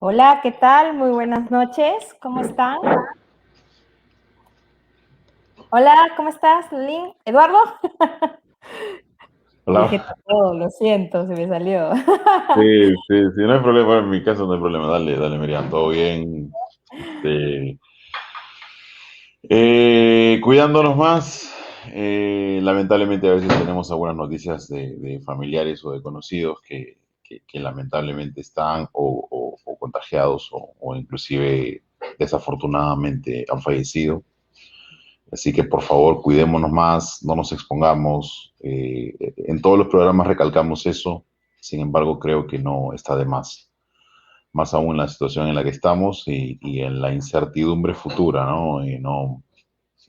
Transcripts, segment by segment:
Hola, ¿qué tal? Muy buenas noches. ¿Cómo están? Hola, ¿cómo estás, Lin? ¿Eduardo? Dije Hola. todo, lo siento, se me salió. Sí, sí, sí, no hay problema, en mi caso no hay problema. Dale, dale, Miriam, todo bien. Este, cuidándonos más. Lamentablemente a veces tenemos algunas noticias de familiares o de conocidos que lamentablemente están o contagiados o inclusive desafortunadamente han fallecido. Así que por favor cuidémonos más, no nos expongamos. En todos los programas recalcamos eso, sin embargo creo que no está de más aún en la situación en la que estamos y en la incertidumbre futura, ¿no?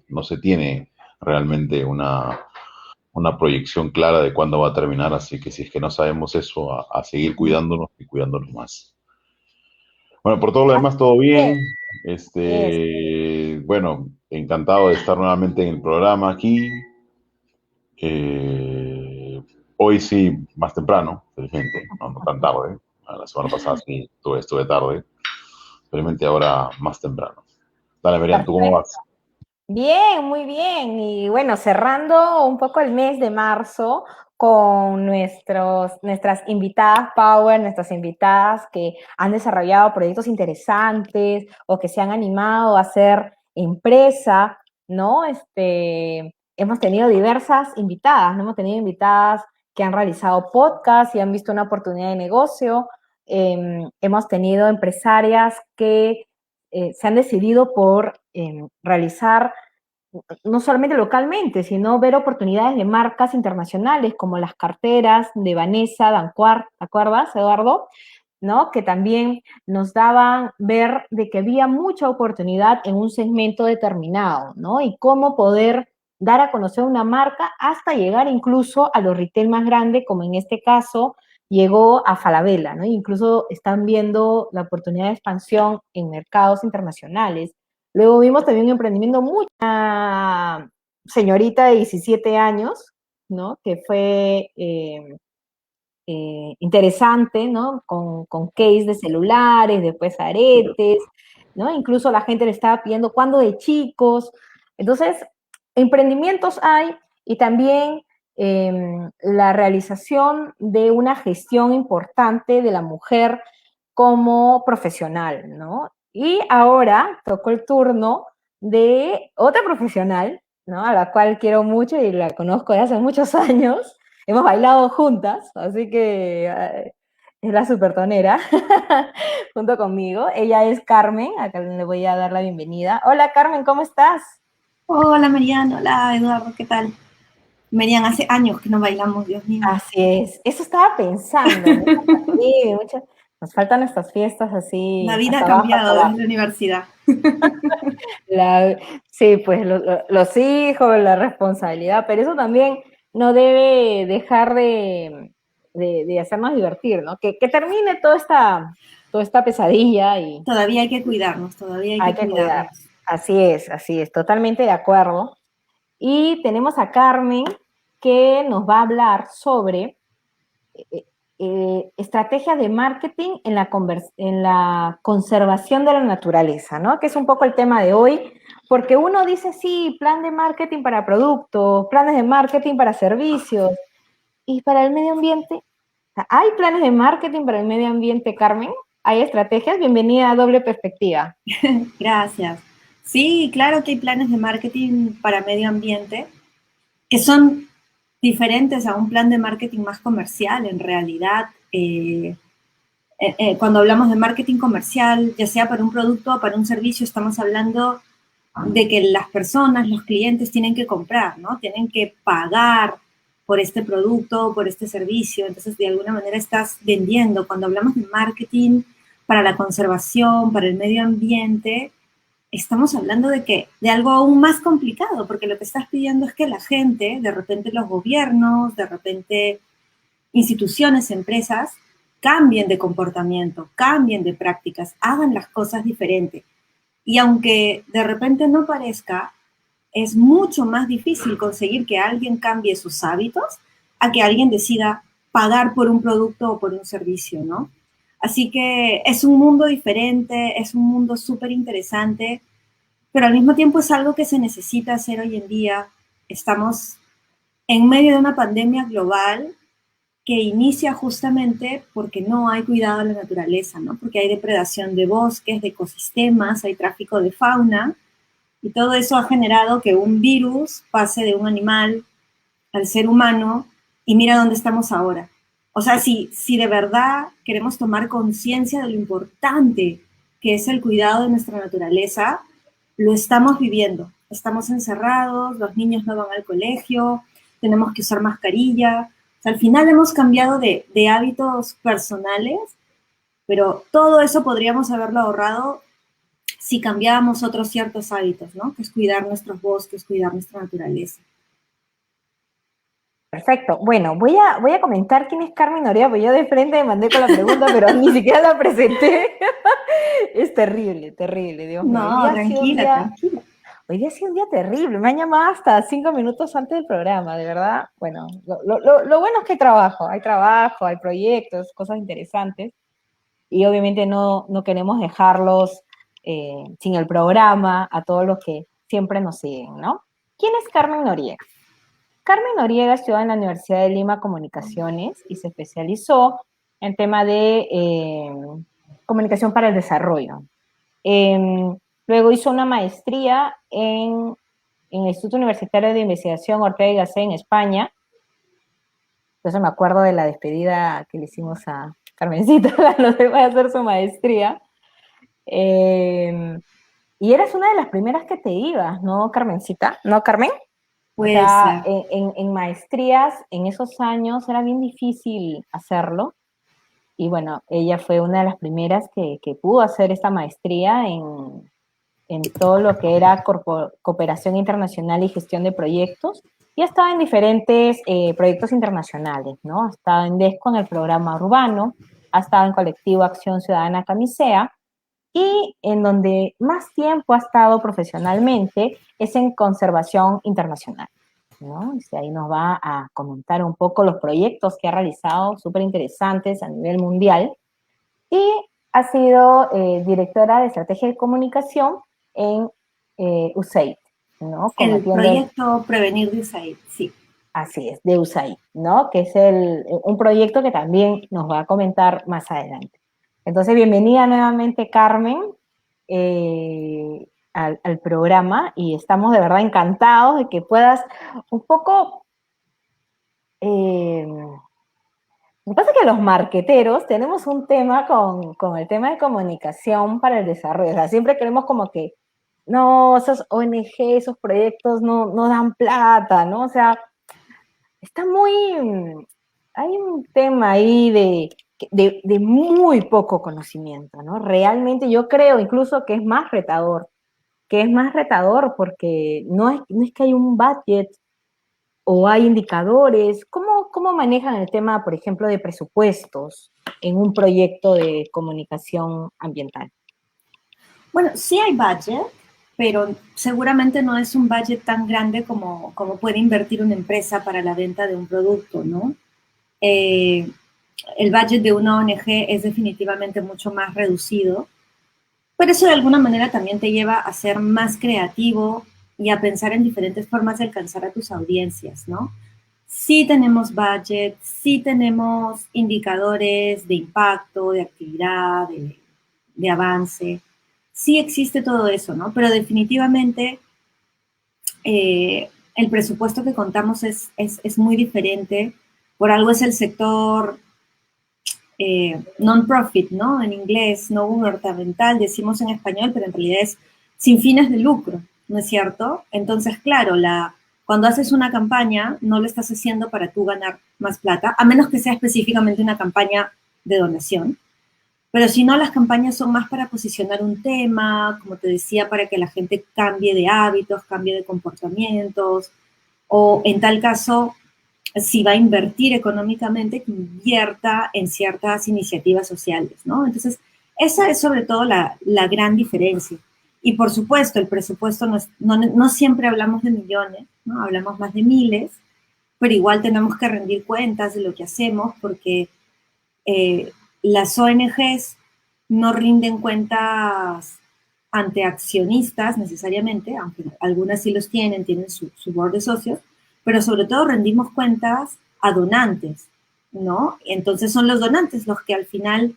No se tiene realmente una proyección clara de cuándo va a terminar, así que si es que no sabemos eso, a seguir cuidándonos y cuidándonos más. Bueno, por todo lo demás, todo Bien, bien. es. Bueno, encantado de estar nuevamente en el programa aquí. Eh, Hoy sí, más temprano, felizmente, no tan tarde. La semana pasada sí estuve tarde. Felizmente ahora más temprano. Dale, Miriam, ¿tú cómo vas? Bien, muy bien. Y bueno, cerrando un poco el mes de marzo con nuestras invitadas Power, nuestras invitadas que han desarrollado proyectos interesantes o que se han animado a hacer empresa, ¿no? Hemos tenido diversas invitadas, ¿no? Hemos tenido invitadas que han realizado podcasts y han visto una oportunidad de negocio. Hemos tenido empresarias que se han decidido por realizar no solamente localmente, sino ver oportunidades de marcas internacionales como las carteras de Vanessa Dancuart, ¿te acuerdas, Eduardo? ¿No? Que también nos daban ver de que había mucha oportunidad en un segmento determinado, ¿no? Y cómo poder dar a conocer una marca hasta llegar incluso a los retail más grandes, como en este caso llegó a Falabella, ¿no? Incluso están viendo la oportunidad de expansión en mercados internacionales. Luego vimos también un emprendimiento muy señorita de 17 años, ¿no? Que fue interesante, ¿no? Con case de celulares, después aretes, ¿no? Incluso la gente le estaba pidiendo cuándo de chicos. Entonces, emprendimientos hay y también la realización de una gestión importante de la mujer como profesional, ¿no? Y ahora tocó el turno de otra profesional, ¿no? A la cual quiero mucho y la conozco de hace muchos años. Hemos bailado juntas, así que es la supertonera junto conmigo. Ella es Carmen, acá le voy a dar la bienvenida. Hola Carmen, ¿cómo estás? Hola Mariano, hola Eduardo, ¿qué tal? Marian, hace años que no bailamos, Dios mío. Así es, eso estaba pensando, ¿no? Sí, nos faltan estas fiestas La así, vida ha hasta abajo, hasta cambiado desde abajo. la universidad. Sí, pues los hijos, la responsabilidad, pero eso también no debe dejar de hacernos divertir, ¿no? Que termine toda esta pesadilla y Todavía hay que cuidarnos, todavía hay hay que que cuidar. cuidarnos. así es, totalmente de acuerdo. Y tenemos a Carmen que nos va a hablar sobre estrategias de marketing en la conservación de la naturaleza, ¿no? Que es un poco el tema de hoy, porque uno dice, sí, plan de marketing para productos, planes de marketing para servicios, y para el medio ambiente. ¿Hay planes de marketing para el medio ambiente, Carmen? ¿Hay estrategias? Bienvenida a Doble Perspectiva. Gracias. Sí, claro que hay planes de marketing para medio ambiente que son diferentes a un plan de marketing más comercial. En realidad, cuando hablamos de marketing comercial, ya sea para un producto o para un servicio, estamos hablando de que las personas, los clientes tienen que comprar, ¿no? Tienen que pagar por este producto, por este servicio. Entonces, de alguna manera estás vendiendo. Cuando hablamos de marketing para la conservación, para el medio ambiente, estamos hablando de algo aún más complicado, porque lo que estás pidiendo es que la gente, de repente los gobiernos, de repente instituciones, empresas, cambien de comportamiento, cambien de prácticas, hagan las cosas diferentes. Y aunque de repente no parezca, es mucho más difícil conseguir que alguien cambie sus hábitos a que alguien decida pagar por un producto o por un servicio, ¿no? Así que es un mundo diferente, es un mundo súper interesante, pero al mismo tiempo es algo que se necesita hacer hoy en día. Estamos en medio de una pandemia global que inicia justamente porque no hay cuidado de la naturaleza, ¿no? Porque hay depredación de bosques, de ecosistemas, hay tráfico de fauna, y todo eso ha generado que un virus pase de un animal al ser humano, y mira dónde estamos ahora. O sea, si de verdad queremos tomar conciencia de lo importante que es el cuidado de nuestra naturaleza, lo estamos viviendo. Estamos encerrados, los niños no van al colegio, tenemos que usar mascarilla. O sea, al final hemos cambiado de hábitos personales, pero todo eso podríamos haberlo ahorrado si cambiábamos otros ciertos hábitos, ¿no? Que es cuidar nuestros bosques, cuidar nuestra naturaleza. Perfecto. Bueno, voy a comentar quién es Carmen Noriega, porque yo de frente me mandé con la pregunta, pero ni siquiera la presenté. Es terrible, terrible, Dios mío. No, tranquila, tranquila. Hoy día ha sido un día terrible. Me han llamado hasta 5 minutos antes del programa, de verdad. Bueno, lo bueno es que hay trabajo, hay proyectos, cosas interesantes. Y obviamente no queremos dejarlos sin el programa a todos los que siempre nos siguen, ¿no? ¿Quién es Carmen Noriega? Carmen Noriega estudió en la Universidad de Lima Comunicaciones y se especializó en tema de comunicación para el desarrollo. Luego hizo una maestría en el Instituto Universitario de Investigación Ortega y Gasset en España. Entonces me acuerdo de la despedida que le hicimos a Carmencita, cuando se fue a hacer su maestría. Y eras una de las primeras que te ibas, ¿no, Carmencita? ¿No, Carmen? O Puede sea, ser. en maestrías, en esos años, era bien difícil hacerlo. Y bueno, ella fue una de las primeras que pudo hacer esta maestría en todo lo que era cooperación internacional y gestión de proyectos. Y ha estado en diferentes proyectos internacionales, ¿no? Ha estado en DESCO, en el programa urbano, ha estado en Colectivo Acción Ciudadana Camisea, y en donde más tiempo ha estado profesionalmente es en conservación internacional, ¿no? Y ahí nos va a comentar un poco los proyectos que ha realizado, súper interesantes a nivel mundial, y ha sido directora de estrategia de comunicación en USAID, ¿no? El Combatiendo proyecto Prevenir de USAID, sí. así es, de USAID, ¿no? Que es un proyecto que también nos va a comentar más adelante. Entonces, bienvenida nuevamente, Carmen, al programa, y estamos de verdad encantados de que puedas un poco... lo que pasa es que los marqueteros tenemos un tema con el tema de comunicación para el desarrollo. O sea, siempre queremos como que, no, esos ONG, esos proyectos no dan plata, ¿no? O sea, está muy... Hay un tema ahí de muy poco conocimiento, ¿no? Realmente yo creo incluso que es más retador porque no es que hay un budget o hay indicadores. ¿Cómo manejan el tema, por ejemplo, de presupuestos en un proyecto de comunicación ambiental? Bueno, sí hay budget, pero seguramente no es un budget tan grande como puede invertir una empresa para la venta de un producto, ¿no? El budget de una ONG es definitivamente mucho más reducido, pero eso de alguna manera también te lleva a ser más creativo y a pensar en diferentes formas de alcanzar a tus audiencias, ¿no? Sí tenemos budget, sí tenemos indicadores de impacto, de actividad, de avance. Sí existe todo eso, ¿no? Pero definitivamente el presupuesto que contamos es muy diferente. Por algo es el sector non-profit, ¿no? En inglés, no gubernamental, decimos en español, pero en realidad es sin fines de lucro, ¿no es cierto? Entonces, claro, cuando haces una campaña, no lo estás haciendo para tú ganar más plata, a menos que sea específicamente una campaña de donación. Pero si no, las campañas son más para posicionar un tema, como te decía, para que la gente cambie de hábitos, cambie de comportamientos, o en tal caso, si va a invertir económicamente, que invierta en ciertas iniciativas sociales, ¿no? Entonces, esa es sobre todo la gran diferencia. Y por supuesto, el presupuesto no siempre hablamos de millones, ¿no? Hablamos más de miles, pero igual tenemos que rendir cuentas de lo que hacemos porque las ONGs no rinden cuentas ante accionistas necesariamente, aunque algunas sí los tienen su board de socios, pero sobre todo rendimos cuentas a donantes, ¿no? Entonces son los donantes los que al final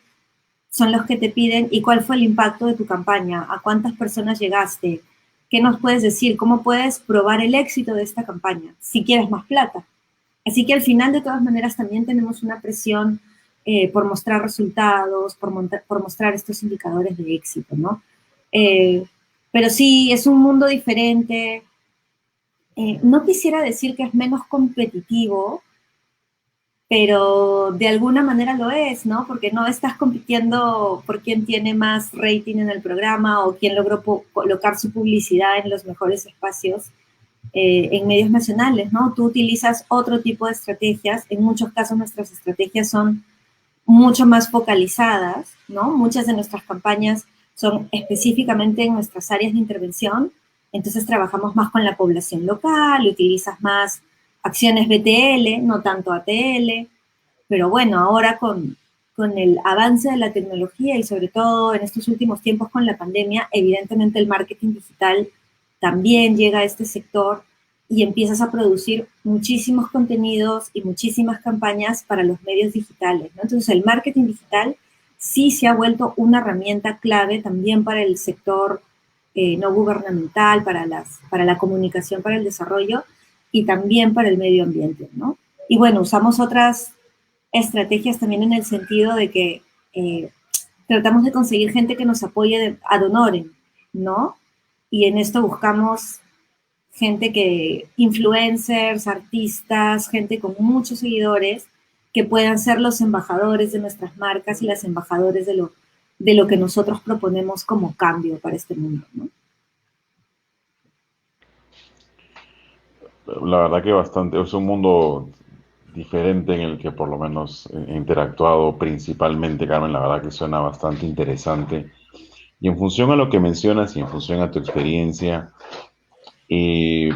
son los que te piden, ¿y cuál fue el impacto de tu campaña? ¿A cuántas personas llegaste? ¿Qué nos puedes decir? ¿Cómo puedes probar el éxito de esta campaña? Si quieres más plata. Así que al final, de todas maneras, también tenemos una presión por mostrar resultados, por mostrar estos indicadores de éxito, ¿no? Pero sí, es un mundo diferente. No quisiera decir que es menos competitivo, pero de alguna manera lo es, ¿no? Porque no estás compitiendo por quién tiene más rating en el programa o quién logró colocar su publicidad en los mejores espacios en medios nacionales, ¿no? Tú utilizas otro tipo de estrategias. En muchos casos nuestras estrategias son mucho más focalizadas, ¿no? Muchas de nuestras campañas son específicamente en nuestras áreas de intervención, entonces trabajamos más con la población local, utilizas más acciones BTL, no tanto ATL, pero bueno, ahora con el avance de la tecnología y sobre todo en estos últimos tiempos con la pandemia, evidentemente el marketing digital también llega a este sector y empiezas a producir muchísimos contenidos y muchísimas campañas para los medios digitales, ¿no? Entonces el marketing digital sí se ha vuelto una herramienta clave también para el sector no gubernamental, para la comunicación, para el desarrollo y también para el medio ambiente, ¿no? Y bueno, usamos otras estrategias también en el sentido de que tratamos de conseguir gente que nos apoye ad honorem, ¿no? Y en esto buscamos influencers, artistas, gente con muchos seguidores que puedan ser los embajadores de nuestras marcas y las embajadoras de lo que nosotros proponemos como cambio para este mundo, ¿no? La verdad que bastante, es un mundo diferente en el que por lo menos he interactuado principalmente, Carmen. La verdad que suena bastante interesante. Y en función a lo que mencionas y en función a tu experiencia, eh,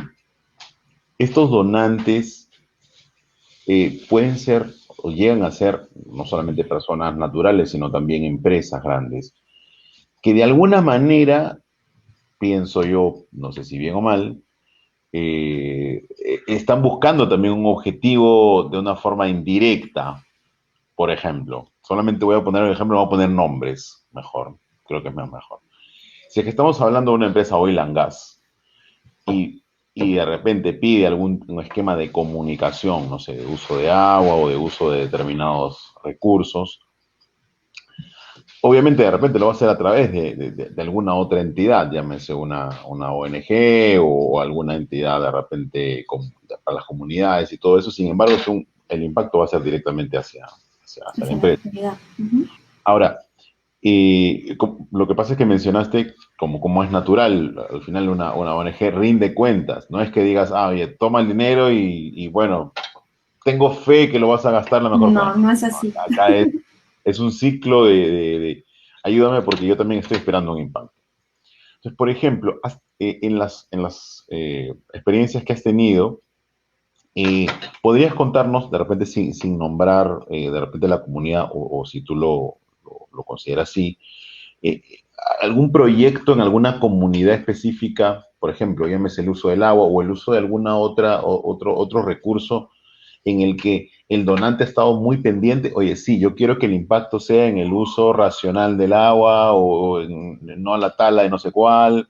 estos donantes pueden ser o llegan a ser no solamente personas naturales, sino también empresas grandes, que de alguna manera, pienso yo, no sé si bien o mal, están buscando también un objetivo de una forma indirecta. Por ejemplo, solamente voy a poner un ejemplo, voy a poner nombres, mejor, creo que es mejor. Si es que estamos hablando de una empresa oil and gas y, y de repente pide un esquema de comunicación, no sé, de uso de agua o de uso de determinados recursos, obviamente de repente lo va a hacer a través de alguna otra entidad, llámese una ONG o alguna entidad de repente para las comunidades y todo eso. Sin embargo, el impacto va a ser directamente hacia la empresa. Uh-huh. Ahora, lo que pasa es que mencionaste como es natural, al final una ONG rinde cuentas, no es que digas, oye, toma el dinero y bueno, tengo fe que lo vas a gastar la mejor forma. No es así. Acá es un ciclo de ayúdame porque yo también estoy esperando un impacto. Entonces, por ejemplo, en las experiencias que has tenido, eh, ¿podrías contarnos, de repente sin nombrar de repente la comunidad, o si tú lo consideras así, eh, algún proyecto en alguna comunidad específica, por ejemplo, llámese el uso del agua o el uso de alguna otro recurso en el que el donante ha estado muy pendiente? Oye, sí, yo quiero que el impacto sea en el uso racional del agua o no a la tala de no sé cuál.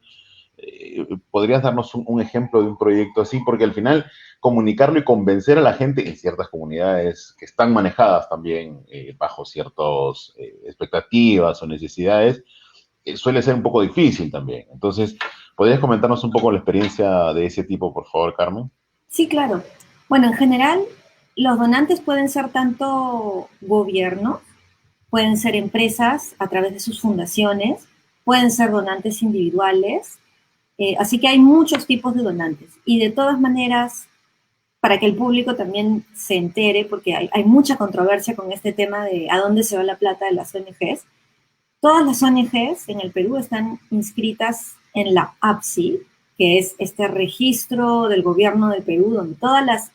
¿Podrías darnos un ejemplo de un proyecto así? Porque al final comunicarlo y convencer a la gente en ciertas comunidades que están manejadas también bajo ciertas expectativas o necesidades, suele ser un poco difícil también. Entonces, ¿podrías comentarnos un poco la experiencia de ese tipo, por favor, Carmen? Sí, claro. Bueno, en general, los donantes pueden ser tanto gobiernos, pueden ser empresas a través de sus fundaciones, pueden ser donantes individuales, así que hay muchos tipos de donantes. Y de todas maneras, para que el público también se entere, porque hay mucha controversia con este tema de a dónde se va la plata de las ONGs. Todas las ONGs en el Perú están inscritas en la APSI, que es este registro del gobierno del Perú, donde todas las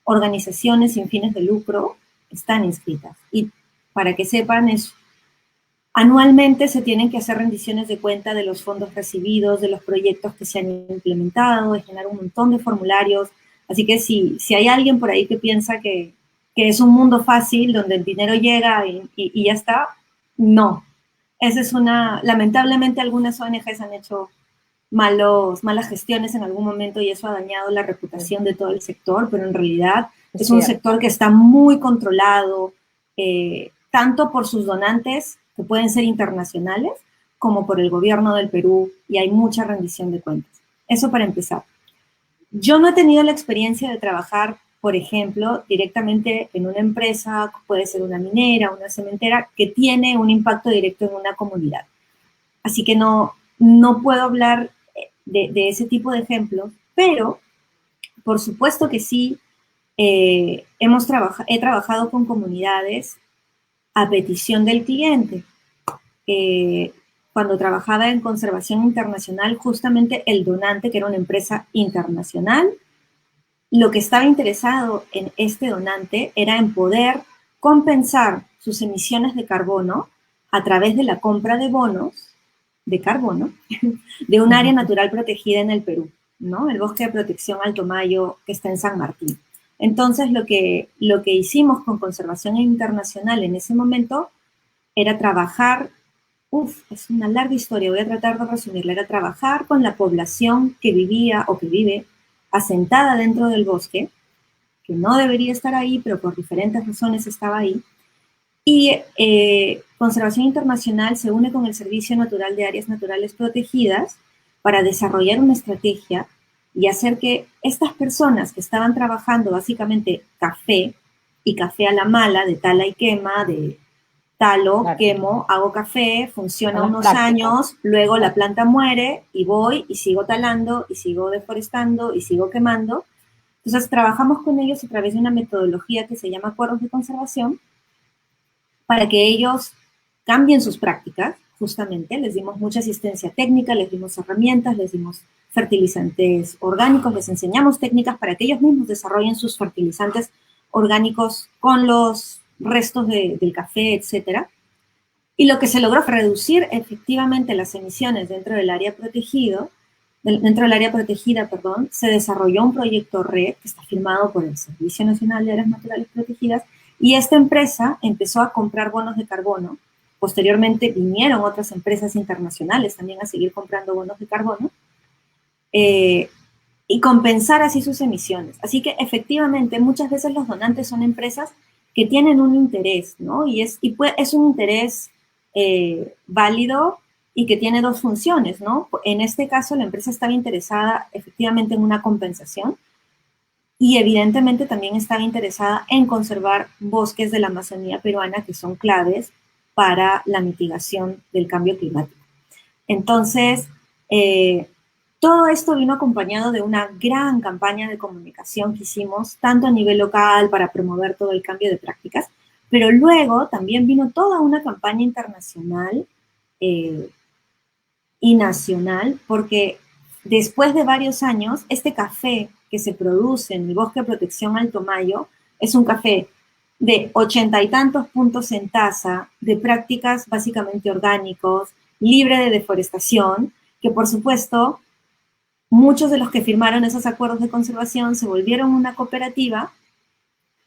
organizaciones sin fines de lucro están inscritas. Y para que sepan, anualmente se tienen que hacer rendiciones de cuenta de los fondos recibidos, de los proyectos que se han implementado, de generar un montón de formularios. Así que si hay alguien por ahí que piensa que es un mundo fácil donde el dinero llega y ya está, no. Esa es lamentablemente algunas ONGs han hecho malas gestiones en algún momento y eso ha dañado la reputación de todo el sector, pero en realidad es un sector que está muy controlado, tanto por sus donantes, que pueden ser internacionales, como por el gobierno del Perú, y hay mucha rendición de cuentas. Eso para empezar. Yo no he tenido la experiencia de trabajar, por ejemplo, directamente en una empresa, puede ser una minera, una cementera, que tiene un impacto directo en una comunidad. Así que no puedo hablar de ese tipo de ejemplos, pero por supuesto que sí, he trabajado con comunidades a petición del cliente. Cuando trabajaba en conservación internacional, justamente el donante, que era una empresa internacional, lo que estaba interesado en este donante era en poder compensar sus emisiones de carbono a través de la compra de bonos de carbono de un área natural protegida en el Perú, ¿no? El Bosque de Protección Alto Mayo, que está en San Martín. Entonces, lo que hicimos con Conservación Internacional en ese momento era trabajar, es una larga historia, voy a tratar de resumirla, era trabajar con la población que vivía o que vive asentada dentro del bosque, que no debería estar ahí, pero por diferentes razones estaba ahí, y Conservación Internacional se une con el Servicio Natural de Áreas Naturales Protegidas para desarrollar una estrategia y hacer que estas personas que estaban trabajando básicamente café, y café a la mala, de tala y quema, de talo, claro, quemo, hago café, funciona unos años, luego la planta muere y voy y sigo talando y sigo deforestando y sigo quemando. Entonces trabajamos con ellos a través de una metodología que se llama acuerdos de conservación, para que ellos cambien sus prácticas, justamente. Les dimos mucha asistencia técnica, les dimos herramientas, les dimos fertilizantes orgánicos, les enseñamos técnicas para que ellos mismos desarrollen sus fertilizantes orgánicos con los restos del café, etc. Y lo que se logró fue reducir efectivamente las emisiones dentro del área protegida, se desarrolló un proyecto RED que está firmado por el Servicio Nacional de Áreas Naturales Protegidas, y esta empresa empezó a comprar bonos de carbono. Posteriormente vinieron otras empresas internacionales también a seguir comprando bonos de carbono y compensar así sus emisiones. Así que efectivamente muchas veces los donantes son empresas que tienen un interés, ¿no? Y es un interés válido y que tiene dos funciones, ¿no? En este caso la empresa estaba interesada efectivamente en una compensación, y evidentemente también estaba interesada en conservar bosques de la Amazonía peruana que son claves para la mitigación del cambio climático. Entonces, todo esto vino acompañado de una gran campaña de comunicación que hicimos, tanto a nivel local para promover todo el cambio de prácticas, pero luego también vino toda una campaña internacional y nacional, porque después de varios años, este café que se produce en el Bosque de Protección Alto Mayo es un café de 80 y tantos puntos en taza, de prácticas básicamente orgánicos, libre de deforestación, que por supuesto muchos de los que firmaron esos acuerdos de conservación se volvieron una cooperativa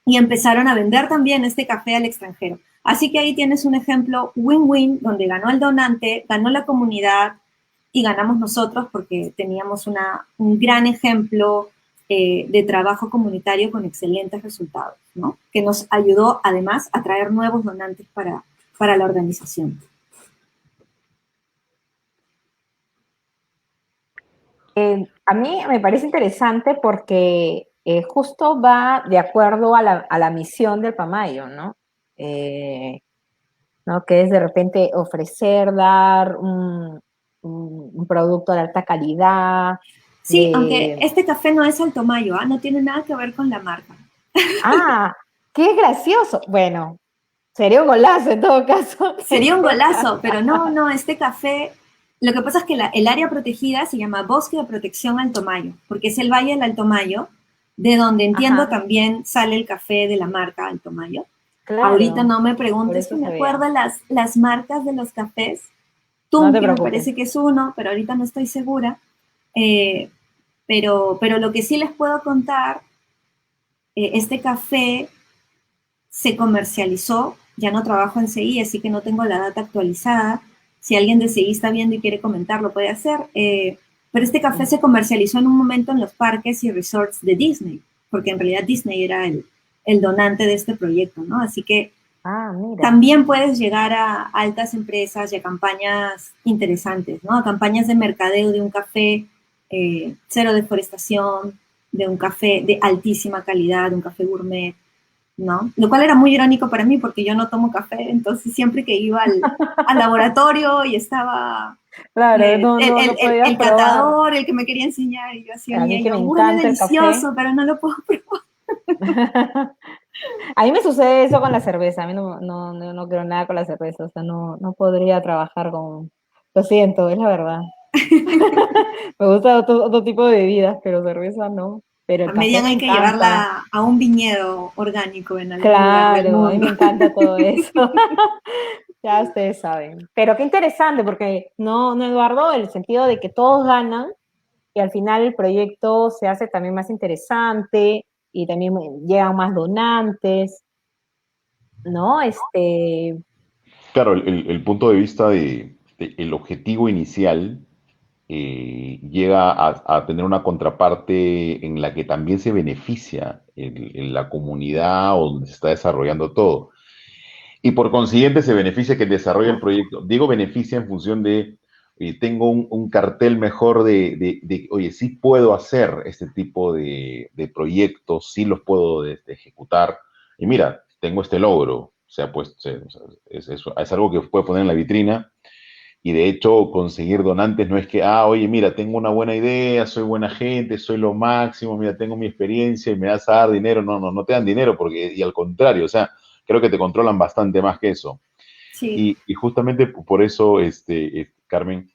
y empezaron a vender también este café al extranjero. Así que ahí tienes un ejemplo win-win, donde ganó el donante, ganó la comunidad y ganamos nosotros porque teníamos un gran ejemplo de trabajo comunitario con excelentes resultados, ¿no? Que nos ayudó además a traer nuevos donantes para la organización. A mí me parece interesante porque justo va de acuerdo a la misión del Pamayo, ¿no? ¿No? Que es de repente ofrecer, dar un producto de alta calidad. Sí, aunque este café no es Alto Mayo, ¿eh? No tiene nada que ver con la marca. Ah, qué gracioso. Bueno, sería un golazo en todo caso. Sería un golazo, pero no, este café, lo que pasa es que el área protegida se llama Bosque de Protección Alto Mayo, porque es el Valle del Alto Mayo, de donde entiendo Ajá. también sale el café de la marca Alto Mayo. Claro, Ahorita no me por preguntes eso si me sabía. acuerdo las marcas de los cafés. No te Tunki me preocupes. parece que es uno, pero ahorita no estoy segura. Pero lo que sí les puedo contar, este café se comercializó, ya no trabajo en CI, así que no tengo la data actualizada. Si alguien de CI está viendo y quiere comentar, lo puede hacer. Pero este café se comercializó en un momento en los parques y resorts de Disney, porque en realidad Disney era el donante de este proyecto, ¿no? Así que Mira. también puedes llegar a altas empresas y a campañas interesantes, ¿no? A campañas de mercadeo de un café cero deforestación, de un café de altísima calidad, de un café gourmet, ¿no? Lo cual era muy irónico para mí porque yo no tomo café, entonces siempre que iba al laboratorio y estaba Claro, no podías el probar. catador, el que me quería enseñar, y yo así A olía, mí y que yo, me huele encanta el café. delicioso, pero no lo puedo probar. A mí me sucede eso con la cerveza. A mí no quiero nada con la cerveza. O sea, no podría trabajar con... Lo siento, es la verdad. Me gusta otro tipo de bebidas, pero cerveza no. Pero el A café Median me hay que encanta. llevarla a un viñedo orgánico en algún lugar del Claro, a mí mundo. me encanta todo eso. Ya ustedes saben. Pero qué interesante, porque no, Eduardo, el sentido de que todos ganan y al final el proyecto se hace también más interesante y también llegan más donantes, ¿no? Claro, el punto de vista el objetivo inicial llega a tener una contraparte en la que también se beneficia la comunidad o donde se está desarrollando todo. Y por consiguiente se beneficia que desarrolle el proyecto. Digo beneficia en función de, tengo un cartel mejor oye, sí puedo hacer este tipo de proyectos, sí los puedo ejecutar. Y mira, tengo este logro. O sea, pues es algo que puede poner en la vitrina. Y de hecho, conseguir donantes no es que, oye, mira, tengo una buena idea, soy buena gente, soy lo máximo, mira, tengo mi experiencia y me vas a dar dinero. No te dan dinero porque, y al contrario, o sea, creo que te controlan bastante más que eso. Sí, Y justamente por eso, Carmen,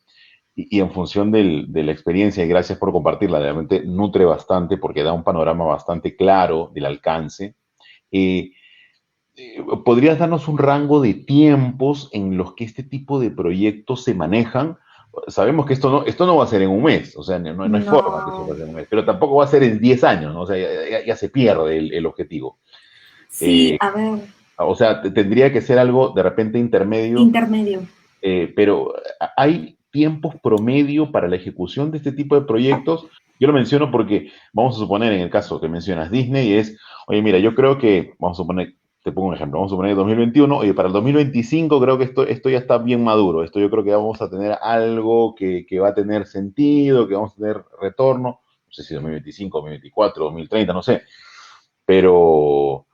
y en función de la experiencia, y gracias por compartirla, realmente nutre bastante porque da un panorama bastante claro del alcance. Eh, ¿Podrías darnos un rango de tiempos en los que este tipo de proyectos se manejan? Sabemos que esto no va a ser en un mes, o sea, no hay forma que eso no. pase en un mes, pero tampoco va a ser en 10 años, ¿no? O sea, ya se pierde el objetivo. Sí, a ver, O sea, tendría que ser algo de repente intermedio, intermedio. pero ¿hay tiempos promedio para la ejecución de este tipo de proyectos? Yo lo menciono porque vamos a suponer en el caso que mencionas Disney oye, mira, yo creo que, vamos a suponer, te pongo un ejemplo, vamos a suponer 2021, oye, para el 2025 creo que esto ya está bien maduro, esto yo creo que vamos a tener algo que va a tener sentido, que vamos a tener retorno, no sé si 2025, 2024, 2030, no sé, pero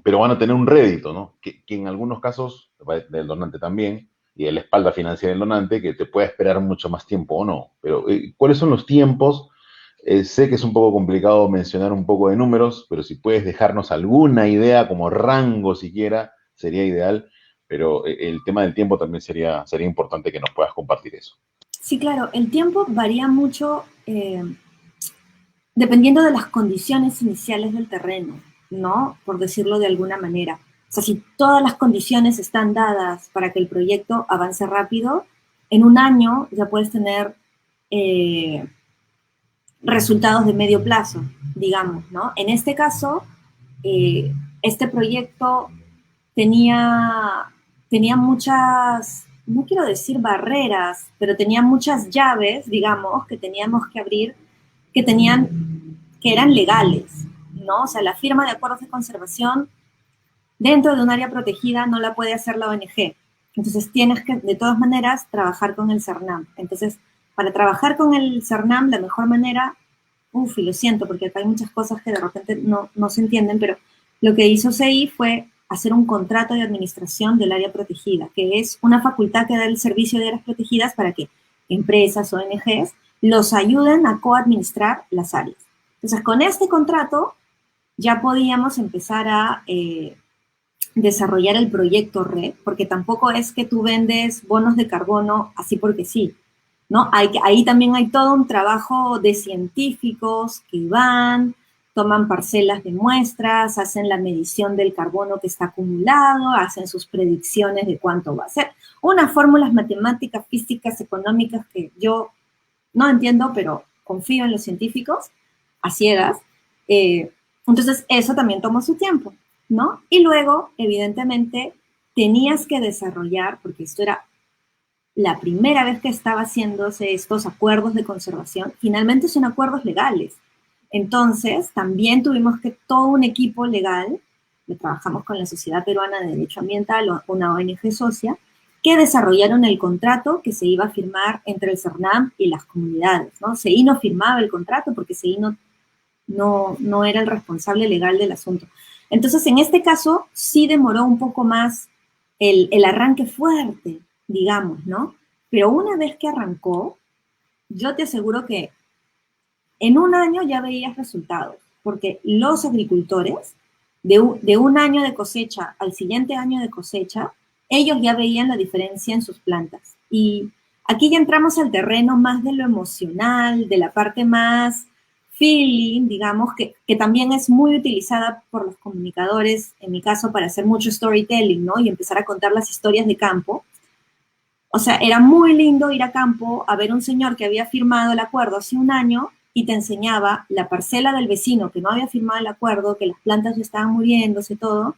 van a tener un rédito, ¿no? Que en algunos casos, del donante también, y de la espalda financiera del donante, que te puede esperar mucho más tiempo o no. Pero, ¿cuáles son los tiempos? Sé que es un poco complicado mencionar un poco de números, pero si puedes dejarnos alguna idea como rango siquiera, sería ideal. Pero el tema del tiempo también sería importante que nos puedas compartir eso. Sí, claro, el tiempo varía mucho dependiendo de las condiciones iniciales del terreno, ¿no? Por decirlo de alguna manera. O sea, si todas las condiciones están dadas para que el proyecto avance rápido, en un año ya puedes tener eh, resultados de medio plazo, digamos, ¿no? En este caso, este proyecto tenía, tenía muchas, no quiero decir barreras, pero tenía muchas llaves, digamos, que teníamos que abrir, que tenían, que eran legales, ¿no? O sea, la firma de acuerdos de conservación dentro de un área protegida no la puede hacer la ONG. Entonces tienes que, de todas maneras, trabajar con el CERNAM. Entonces, para trabajar con el CERNAM, la mejor manera, y lo siento, porque acá hay muchas cosas que de repente no se entienden, pero lo que hizo CI fue hacer un contrato de administración del área protegida, que es una facultad que da el servicio de áreas protegidas para que empresas, ONGs, los ayuden a coadministrar las áreas. Entonces, con este contrato ya podíamos empezar a desarrollar el proyecto red, porque tampoco es que tú vendes bonos de carbono así porque sí, ¿no? Ahí también hay todo un trabajo de científicos que van, toman parcelas de muestras, hacen la medición del carbono que está acumulado, hacen sus predicciones de cuánto va a ser. Unas fórmulas matemáticas, físicas, económicas que yo no entiendo, pero confío en los científicos, a ciegas. Entonces, eso también tomó su tiempo, ¿no? Y luego, evidentemente, tenías que desarrollar, porque esto era la primera vez que estaba haciéndose estos acuerdos de conservación, finalmente son acuerdos legales. Entonces, también tuvimos que todo un equipo legal, que trabajamos con la Sociedad Peruana de Derecho Ambiental, una ONG socia, que desarrollaron el contrato que se iba a firmar entre el CERNAM y las comunidades, ¿no? CEI no firmaba el contrato porque CEI no era el responsable legal del asunto. Entonces, en este caso, sí demoró un poco más el arranque fuerte, digamos, ¿no? Pero una vez que arrancó, yo te aseguro que en un año ya veías resultados, porque los agricultores, de un año de cosecha al siguiente año de cosecha, ellos ya veían la diferencia en sus plantas. Y aquí ya entramos al terreno más de lo emocional, de la parte más feeling, digamos, que también es muy utilizada por los comunicadores, en mi caso, para hacer mucho storytelling, ¿no? Y empezar a contar las historias de campo. O sea, era muy lindo ir a campo a ver un señor que había firmado el acuerdo hace un año y te enseñaba la parcela del vecino que no había firmado el acuerdo, que las plantas ya estaban muriéndose, todo,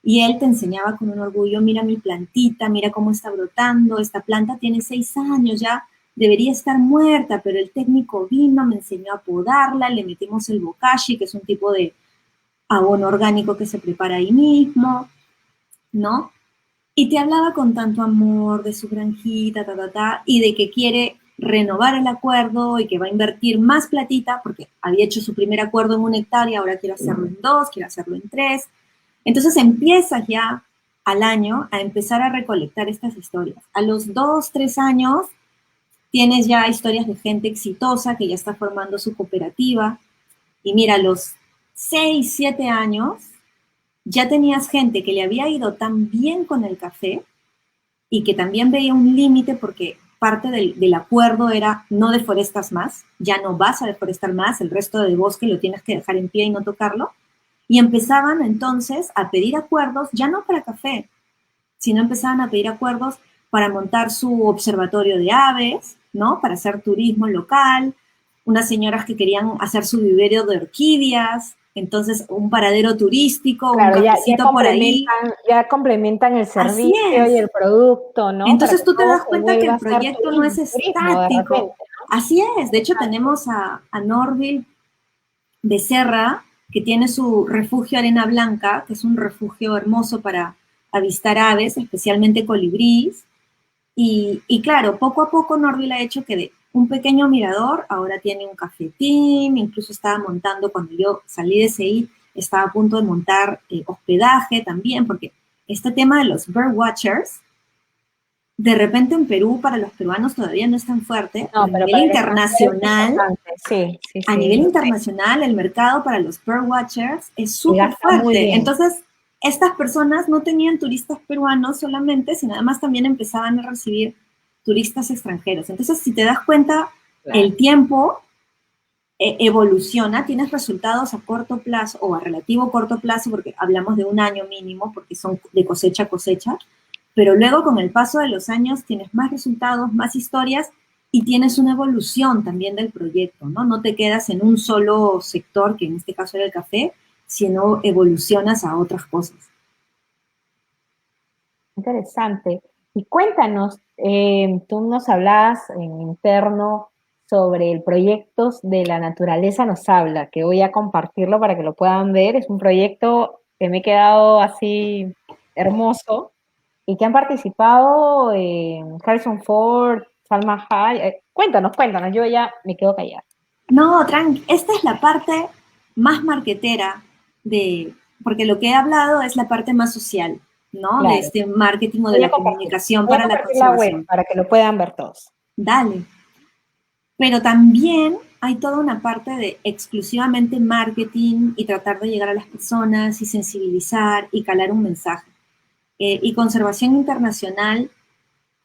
y él te enseñaba con un orgullo, mira mi plantita, mira cómo está brotando, esta planta tiene 6 años, ya debería estar muerta, pero el técnico vino, me enseñó a podarla, le metimos el bokashi, que es un tipo de abono orgánico que se prepara ahí mismo, ¿no? Y te hablaba con tanto amor de su granjita, y de que quiere renovar el acuerdo y que va a invertir más platita, porque había hecho su primer acuerdo en 1 hectárea, ahora quiere hacerlo en 2, quiere hacerlo en 3. Entonces empiezas ya al año a empezar a recolectar estas historias. A los 2, 3 años tienes ya historias de gente exitosa que ya está formando su cooperativa. Y mira, a los 6, 7 años ya tenías gente que le había ido tan bien con el café y que también veía un límite porque parte del acuerdo era no deforestas más, ya no vas a deforestar más, el resto del bosque lo tienes que dejar en pie y no tocarlo. Y empezaban entonces a pedir acuerdos, ya no para café, sino empezaban a pedir acuerdos para montar su observatorio de aves, ¿no? Para hacer turismo local, unas señoras que querían hacer su vivero de orquídeas, entonces un paradero turístico, Claro, un cafecito por ahí. ya complementan el Así servicio y es. el producto, ¿no? Para Entonces que tú te todo das se cuenta que vuelva el a ser proyecto no es turismo de estático. repente. Así es. De hecho, tenemos a Norville Becerra, que tiene su refugio Arena Blanca, que es un refugio hermoso para avistar aves, especialmente colibríes. Y claro, poco a poco Norville ha hecho que de un pequeño mirador ahora tiene un cafetín, incluso estaba montando, cuando yo salí de CI, estaba a punto de montar hospedaje también, porque este tema de los bird watchers, de repente en Perú, para los peruanos todavía no es tan fuerte, No, pero pero para el extranjero es importante. Sí, sí, a sí. nivel internacional, el mercado para los bird watchers es Y súper gasta muy fuerte. bien. Entonces, estas personas no tenían turistas peruanos solamente, sino además también empezaban a recibir turistas extranjeros. Entonces, si te das cuenta, Claro. el tiempo evoluciona, tienes resultados a corto plazo o a relativo corto plazo, porque hablamos de un año mínimo, porque son de cosecha a cosecha, pero luego con el paso de los años tienes más resultados, más historias y tienes una evolución también del proyecto, ¿no? No te quedas en un solo sector, que en este caso era el café, sino evolucionas a otras cosas. Interesante. Y cuéntanos, tú nos hablabas en interno sobre el proyecto de La Naturaleza Nos Habla, que voy a compartirlo para que lo puedan ver. Es un proyecto que me he quedado así hermoso y que han participado Harrison Ford, Salma Hayek. Cuéntanos, yo ya me quedo callada. No, esta es la parte más marketera porque lo que he hablado es la parte más social, ¿no? De Claro, este marketing o de voy a la compartir. comunicación Voy a para la compartir la web conservación. para que lo puedan ver todos. Dale. Pero también hay toda una parte de exclusivamente marketing y tratar de llegar a las personas y sensibilizar y calar un mensaje. Y Conservación Internacional,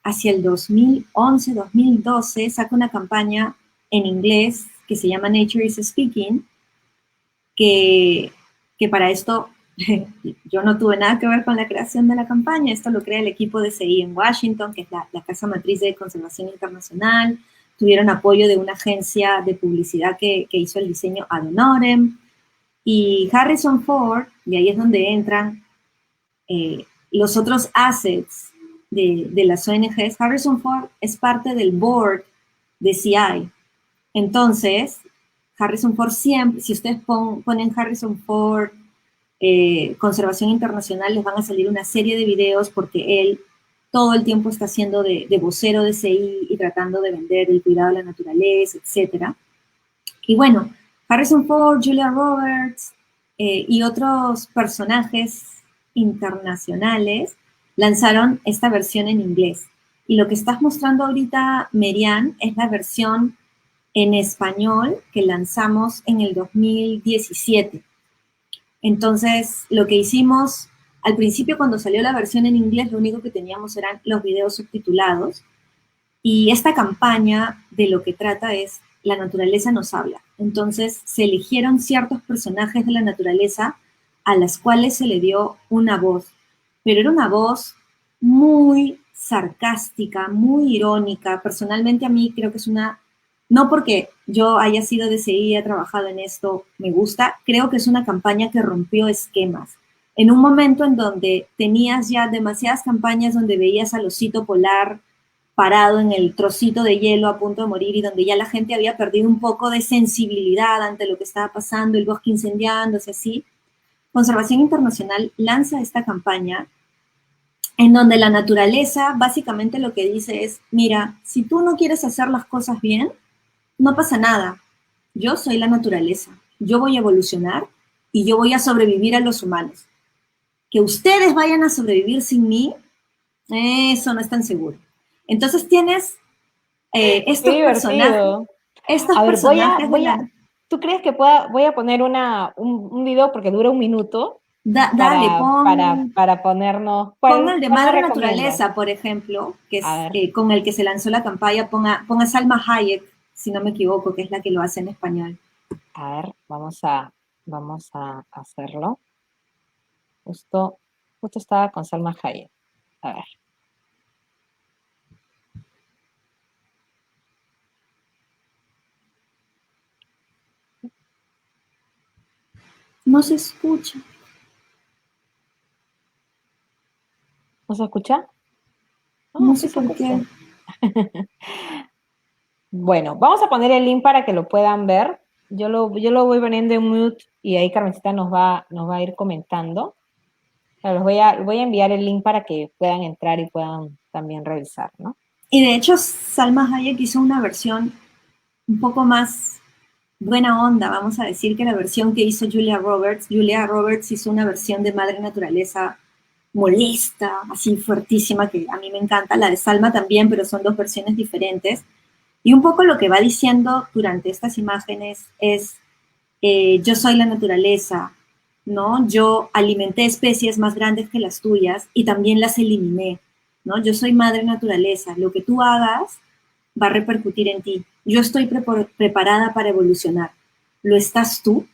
hacia el 2011-2012, saca una campaña en inglés que se llama Nature is Speaking, que, que para esto yo no tuve nada que ver con la creación de la campaña, esto lo crea el equipo de CI en Washington, que es la casa matriz de Conservación Internacional, tuvieron apoyo de una agencia de publicidad que hizo el diseño ad honorem, y Harrison Ford, y ahí es donde entran los otros assets de las ONGs. Harrison Ford es parte del board de CI. Entonces, Harrison Ford siempre, si ustedes ponen Harrison Ford, Conservación Internacional, les van a salir una serie de videos porque él todo el tiempo está haciendo de vocero de CI y tratando de vender el cuidado de la naturaleza, etc. Y bueno, Harrison Ford, Julia Roberts y otros personajes internacionales lanzaron esta versión en inglés. Y lo que estás mostrando ahorita, Merian, es la versión en español que lanzamos en el 2017. Entonces, lo que hicimos al principio cuando salió la versión en inglés, lo único que teníamos eran los videos subtitulados. Y esta campaña de lo que trata es La Naturaleza Nos Habla. Entonces, se eligieron ciertos personajes de la naturaleza a las cuales se le dio una voz, pero era una voz muy sarcástica, muy irónica. Personalmente a mí creo que es no porque yo haya sido de CI y he trabajado en esto, me gusta, creo que es una campaña que rompió esquemas. En un momento en donde tenías ya demasiadas campañas donde veías al osito polar parado en el trocito de hielo a punto de morir y donde ya la gente había perdido un poco de sensibilidad ante lo que estaba pasando, el bosque incendiándose, así. Conservación Internacional lanza esta campaña en donde la naturaleza básicamente lo que dice es, mira, si tú no quieres hacer las cosas bien, no pasa nada. Yo soy la naturaleza. Yo voy a evolucionar y yo voy a sobrevivir a los humanos. Que ustedes vayan a sobrevivir sin mí, eso no es tan seguro. Entonces tienes estos Qué personajes. divertido. Estos A ver, personajes ¿tú crees que voy a poner un video porque dura un minuto Dale, para ponernos, pon el de ¿cuál me Madre recomiendas? Naturaleza, por ejemplo, que es A ver, con el que se lanzó la campaña, ponga Salma Hayek, si no me equivoco, que es la que lo hace en español. vamos a hacerlo. Justo estaba con Salma Hayek. A ver. No se escucha. ¿No se escucha? No Sí sé se por escucha. qué. Bueno, vamos a poner el link para que lo puedan ver. Yo lo voy poniendo en mute y ahí Carmencita nos va a ir comentando. Pero voy a enviar el link para que puedan entrar y puedan también revisar, ¿no? Y de hecho, Salma Hayek hizo una versión un poco más buena onda, vamos a decir, que la versión que hizo Julia Roberts. Julia Roberts hizo una versión de Madre Naturaleza molesta, así fuertísima, que a mí me encanta. La de Salma también, pero son dos versiones diferentes. Y un poco lo que va diciendo durante estas imágenes es, yo soy la naturaleza, ¿no? Yo alimenté especies más grandes que las tuyas y también las eliminé. ¿no? Yo soy madre naturaleza, lo que tú hagas va a repercutir en ti. Yo estoy preparada para evolucionar. ¿Lo estás tú?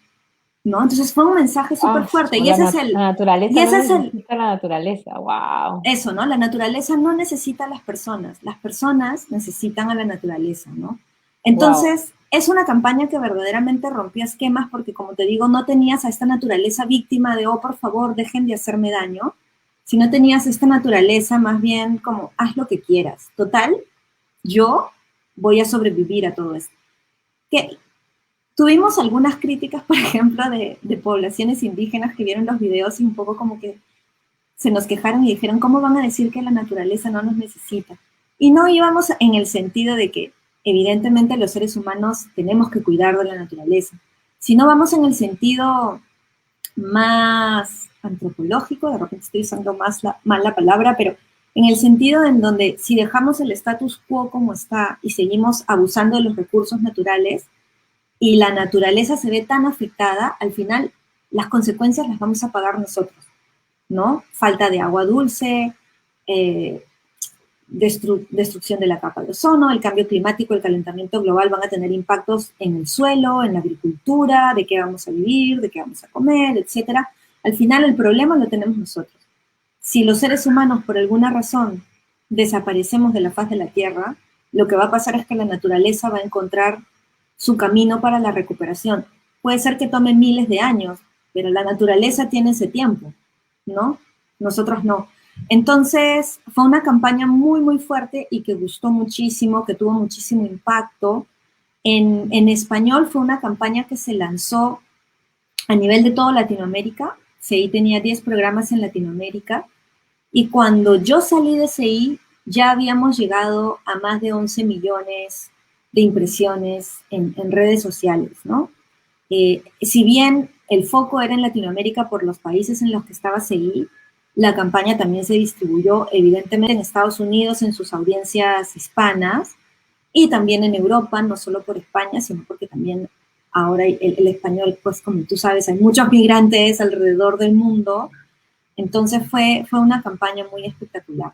¿No? Entonces fue un mensaje súper Ah, fuerte y la, ese es la y naturaleza no ese es necesita la naturaleza. Wow. eso, ¿no? La naturaleza no necesita a las personas necesitan a la naturaleza, ¿no? Wow. Entonces, es una campaña que verdaderamente rompió esquemas porque, como te digo, no tenías a esta naturaleza víctima de, oh, por favor, dejen de hacerme daño, sino tenías esta naturaleza más bien como, haz lo que quieras. Total, yo voy a sobrevivir a todo esto. Que tuvimos algunas críticas, por ejemplo, de poblaciones indígenas que vieron los videos y un poco como que se nos quejaron y dijeron, ¿cómo van a decir que la naturaleza no nos necesita? Y no íbamos en el sentido de que evidentemente los seres humanos tenemos que cuidar de la naturaleza, sino vamos en el sentido más antropológico, de repente estoy usando mal la palabra, pero en el sentido en donde si dejamos el status quo como está y seguimos abusando de los recursos naturales y la naturaleza se ve tan afectada, al final las consecuencias las vamos a pagar nosotros. ¿No? Falta de agua dulce, eh, destrucción de la capa de ozono, el cambio climático, el calentamiento global van a tener impactos en el suelo, en la agricultura, de qué vamos a vivir, de qué vamos a comer, etcétera. Al final el problema lo tenemos nosotros. Si los seres humanos por alguna razón desaparecemos de la faz de la Tierra, lo que va a pasar es que la naturaleza va a encontrar su camino para la recuperación. Puede ser que tome miles de años, pero la naturaleza tiene ese tiempo, ¿no? Nosotros no. Entonces, fue una campaña muy, muy fuerte y que gustó muchísimo, que tuvo muchísimo impacto. En español fue una campaña que se lanzó a nivel de toda Latinoamérica. CI tenía 10 programas en Latinoamérica. Y cuando yo salí de CI, ya habíamos llegado a más de 11 millones de impresiones en redes sociales, ¿no? Si bien el foco era en Latinoamérica por los países en los que estaba CI, la campaña también se distribuyó evidentemente en Estados Unidos, en sus audiencias hispanas, y también en Europa, no solo por España, sino porque también ahora el español, pues como tú sabes, hay muchos migrantes alrededor del mundo, entonces fue una campaña muy espectacular.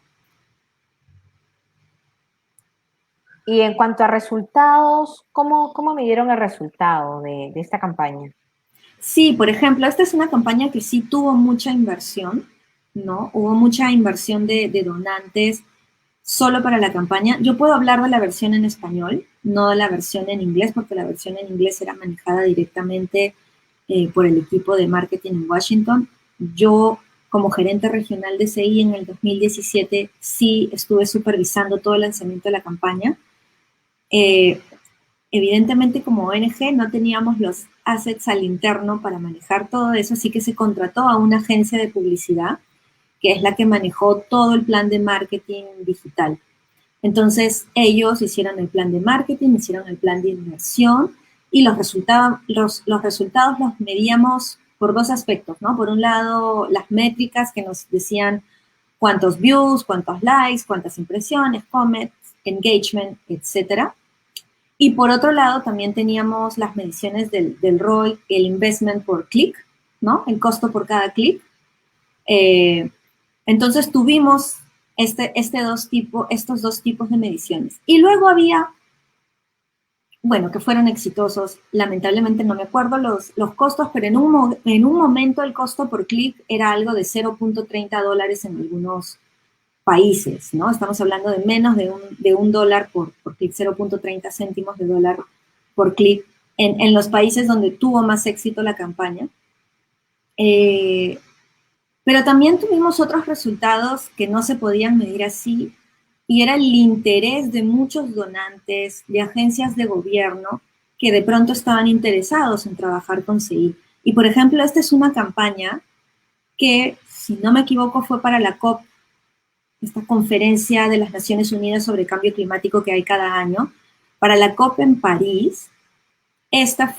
Y en cuanto a resultados, ¿cómo midieron el resultado de esta campaña? Sí, por ejemplo, esta es una campaña que sí tuvo mucha inversión, ¿no? Hubo mucha inversión de donantes solo para la campaña. Yo puedo hablar de la versión en español, no de la versión en inglés, porque la versión en inglés era manejada directamente por el equipo de marketing en Washington. Yo, como gerente regional de CI en el 2017, sí estuve supervisando todo el lanzamiento de la campaña. Evidentemente, como ONG, no teníamos los assets al interno para manejar todo eso, así que se contrató a una agencia de publicidad, que es la que manejó todo el plan de marketing digital. Entonces, ellos hicieron el plan de marketing, hicieron el plan de inversión y los resultados los medíamos por dos aspectos, ¿no? Por un lado, las métricas que nos decían cuántos views, cuántos likes, cuántas impresiones, comments, engagement, etcétera. Y por otro lado, también teníamos las mediciones del ROI, el investment por clic, ¿no? El costo por cada clic. Entonces tuvimos estos dos tipos de mediciones. Y luego había, bueno, que fueron exitosos. Lamentablemente no me acuerdo los costos, pero en un momento el costo por clic era algo de $0.30 en algunos países, ¿no? Estamos hablando de menos de un dólar por clic, 0.30 céntimos de dólar por clic en los países donde tuvo más éxito la campaña. Pero también tuvimos otros resultados que no se podían medir así, y era el interés de muchos donantes, de agencias de gobierno, que de pronto estaban interesados en trabajar con CI. Y por ejemplo, esta es una campaña que, si no me equivoco, fue para la COP, esta conferencia de las Naciones Unidas sobre cambio climático que hay cada año. Para la COP en París, esta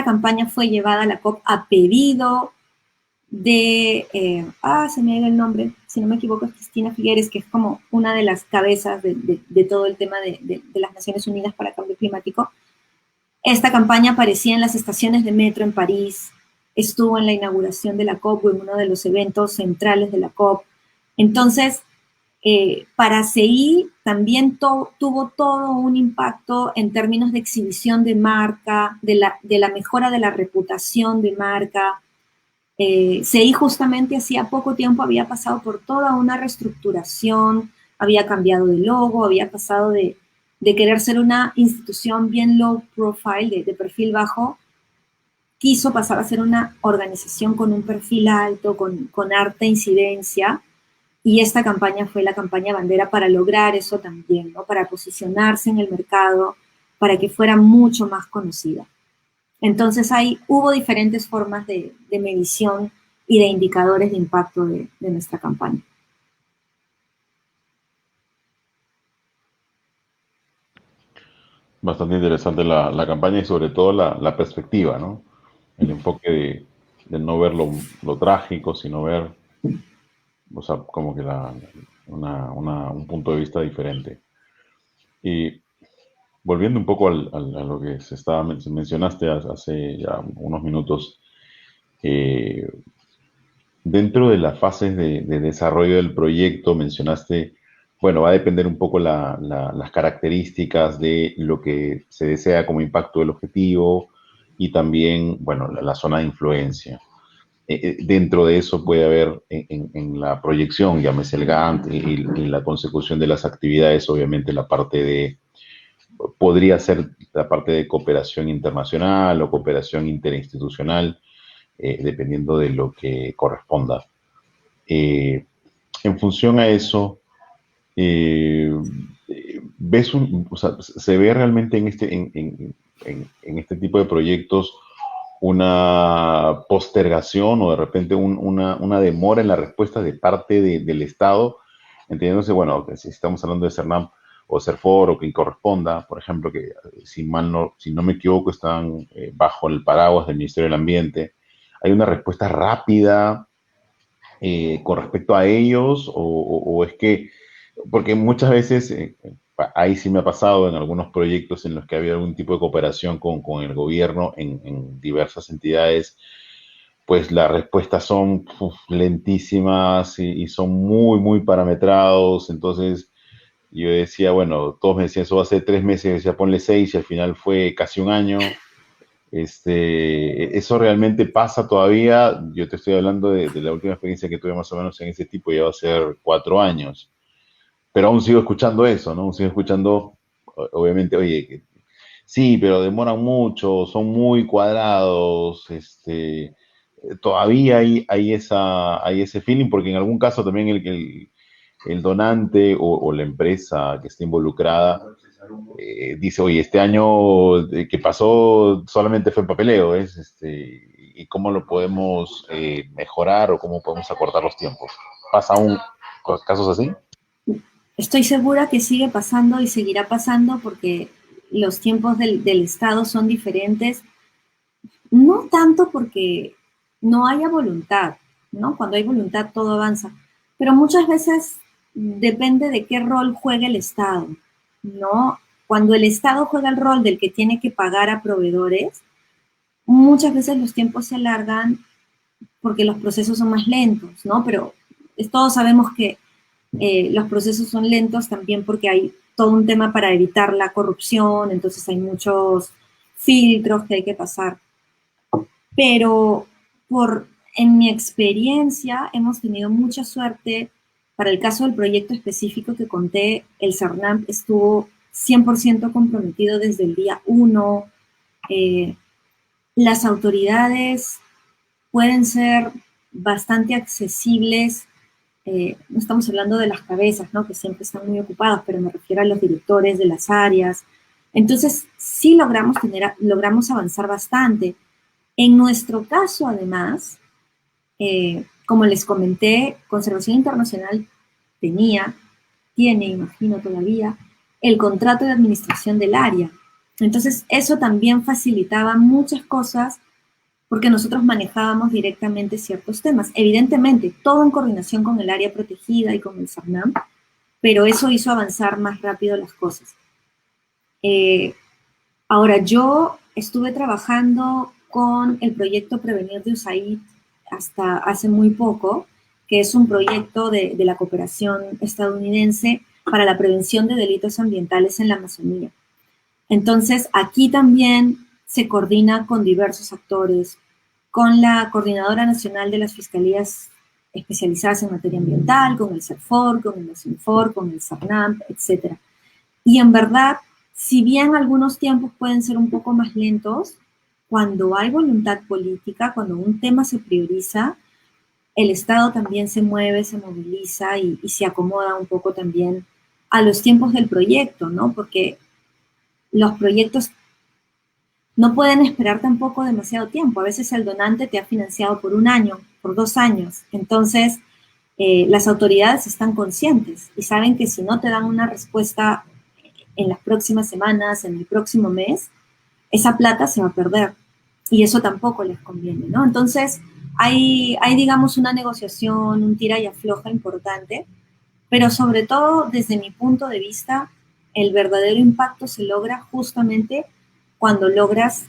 campaña fue llevada a la COP a pedido de, se me ha ido el nombre, si no me equivoco es Cristina Figueres, que es como una de las cabezas de todo el tema de las Naciones Unidas para Cambio Climático. Esta campaña aparecía en las estaciones de metro en París, estuvo en la inauguración de la COP o en uno de los eventos centrales de la COP. Entonces, Para CI también tuvo todo un impacto en términos de exhibición de marca, de la mejora de la reputación de marca. CI justamente hacía poco tiempo había pasado por toda una reestructuración, había cambiado de logo, había pasado de querer ser una institución bien low profile, de perfil bajo, quiso pasar a ser una organización con un perfil alto, con harta incidencia, y esta campaña fue la campaña bandera para lograr eso también, ¿no? Para posicionarse en el mercado, para que fuera mucho más conocida. Entonces hubo diferentes formas de medición y de indicadores de impacto de nuestra campaña. Bastante interesante la campaña y sobre todo la perspectiva, ¿no? El enfoque de no ver lo trágico, sino ver, o sea, como que un punto de vista diferente. Y volviendo un poco a lo que mencionaste hace ya unos minutos, eh, dentro de las fases de desarrollo del proyecto mencionaste, bueno, va a depender un poco las características de lo que se desea como impacto del objetivo y también, bueno, la zona de influencia. Dentro de eso puede haber en la proyección, llámese el Gantt y la consecución de las actividades, obviamente la parte podría ser la parte de cooperación internacional o cooperación interinstitucional, dependiendo de lo que corresponda. Eh, en función a eso, eh, o sea, se ve realmente en este tipo de proyectos una postergación o de repente una demora en la respuesta de parte del Estado, entendiéndose, bueno, que si estamos hablando de CERNAM o CERFOR o quien corresponda, por ejemplo, que si no me equivoco están bajo el paraguas del Ministerio del Ambiente, hay una respuesta rápida con respecto a ellos o es que, porque muchas veces, ahí sí me ha pasado en algunos proyectos en los que había algún tipo de cooperación con el gobierno en diversas entidades, pues las respuestas son lentísimas y son muy parametrados, entonces yo decía, bueno, todos me decían, eso va a ser 3 meses, yo decía, ponle 6 y al final fue casi un año. Eso realmente pasa todavía. Yo te estoy hablando de la última experiencia que tuve más o menos en ese tipo, ya va a ser 4 años. Pero aún sigo escuchando eso, ¿no? Aún sigo escuchando, obviamente, oye, sí, pero demoran mucho, son muy cuadrados, todavía hay ese feeling, porque en algún caso también el donante o la empresa que esté involucrada dice, oye, este año que pasó solamente fue en papeleo, ¿es? ¿Y cómo lo podemos mejorar o cómo podemos acortar los tiempos? ¿Pasa aún casos así? Estoy segura que sigue pasando y seguirá pasando porque los tiempos del Estado son diferentes, no tanto porque no haya voluntad, ¿no? Cuando hay voluntad todo avanza, pero muchas veces depende de qué rol juegue el Estado, ¿no? Cuando el Estado juega el rol del que tiene que pagar a proveedores, muchas veces los tiempos se alargan porque los procesos son más lentos, ¿no? Pero todos sabemos que los procesos son lentos también porque hay todo un tema para evitar la corrupción, entonces hay muchos filtros que hay que pasar. Pero en mi experiencia hemos tenido mucha suerte. Para el caso del proyecto específico que conté, el CERNAM estuvo 100% comprometido desde el día 1. Las autoridades pueden ser bastante accesibles. No estamos hablando de las cabezas, ¿no? Que siempre están muy ocupadas, pero me refiero a los directores de las áreas. Entonces, sí logramos avanzar bastante. En nuestro caso, además, como les comenté, Conservación Internacional tiene, imagino todavía, el contrato de administración del área. Entonces, eso también facilitaba muchas cosas porque nosotros manejábamos directamente ciertos temas. Evidentemente, todo en coordinación con el área protegida y con el CERNAM, pero eso hizo avanzar más rápido las cosas. Ahora, yo estuve trabajando con el proyecto Prevenir de USAID hasta hace muy poco que es un proyecto de la cooperación estadounidense para la prevención de delitos ambientales en la Amazonía. Entonces, aquí también se coordina con diversos actores, con la Coordinadora Nacional de las Fiscalías especializadas en materia ambiental, con el CERFOR, con el OSINFOR, con el SARNAMP, etc. Y en verdad, si bien algunos tiempos pueden ser un poco más lentos, cuando hay voluntad política, cuando un tema se prioriza, el Estado también se mueve, se moviliza y se acomoda un poco también a los tiempos del proyecto, ¿no? Porque los proyectos no pueden esperar tampoco demasiado tiempo. A veces el donante te ha financiado por 1 año, por 2 años. Entonces, las autoridades están conscientes y saben que si no te dan una respuesta en las próximas semanas, en el próximo mes, esa plata se va a perder. Y eso tampoco les conviene, ¿no? Entonces, hay digamos, una negociación, un tira y afloja importante, pero sobre todo, desde mi punto de vista, el verdadero impacto se logra justamente cuando logras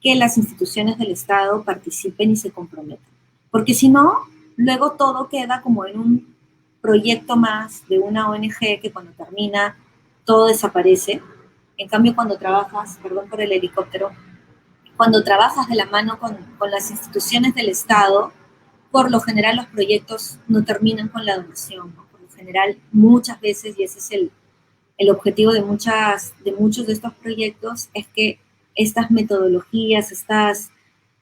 que las instituciones del Estado participen y se comprometan. Porque si no, luego todo queda como en un proyecto más de una ONG que cuando termina todo desaparece. En cambio, cuando trabajas, perdón por el helicóptero, cuando trabajas de la mano con las instituciones del Estado, por lo general los proyectos no terminan con la donación, ¿no? Por lo general, muchas veces, y ese es el objetivo de muchos de estos proyectos, es que estas metodologías, estas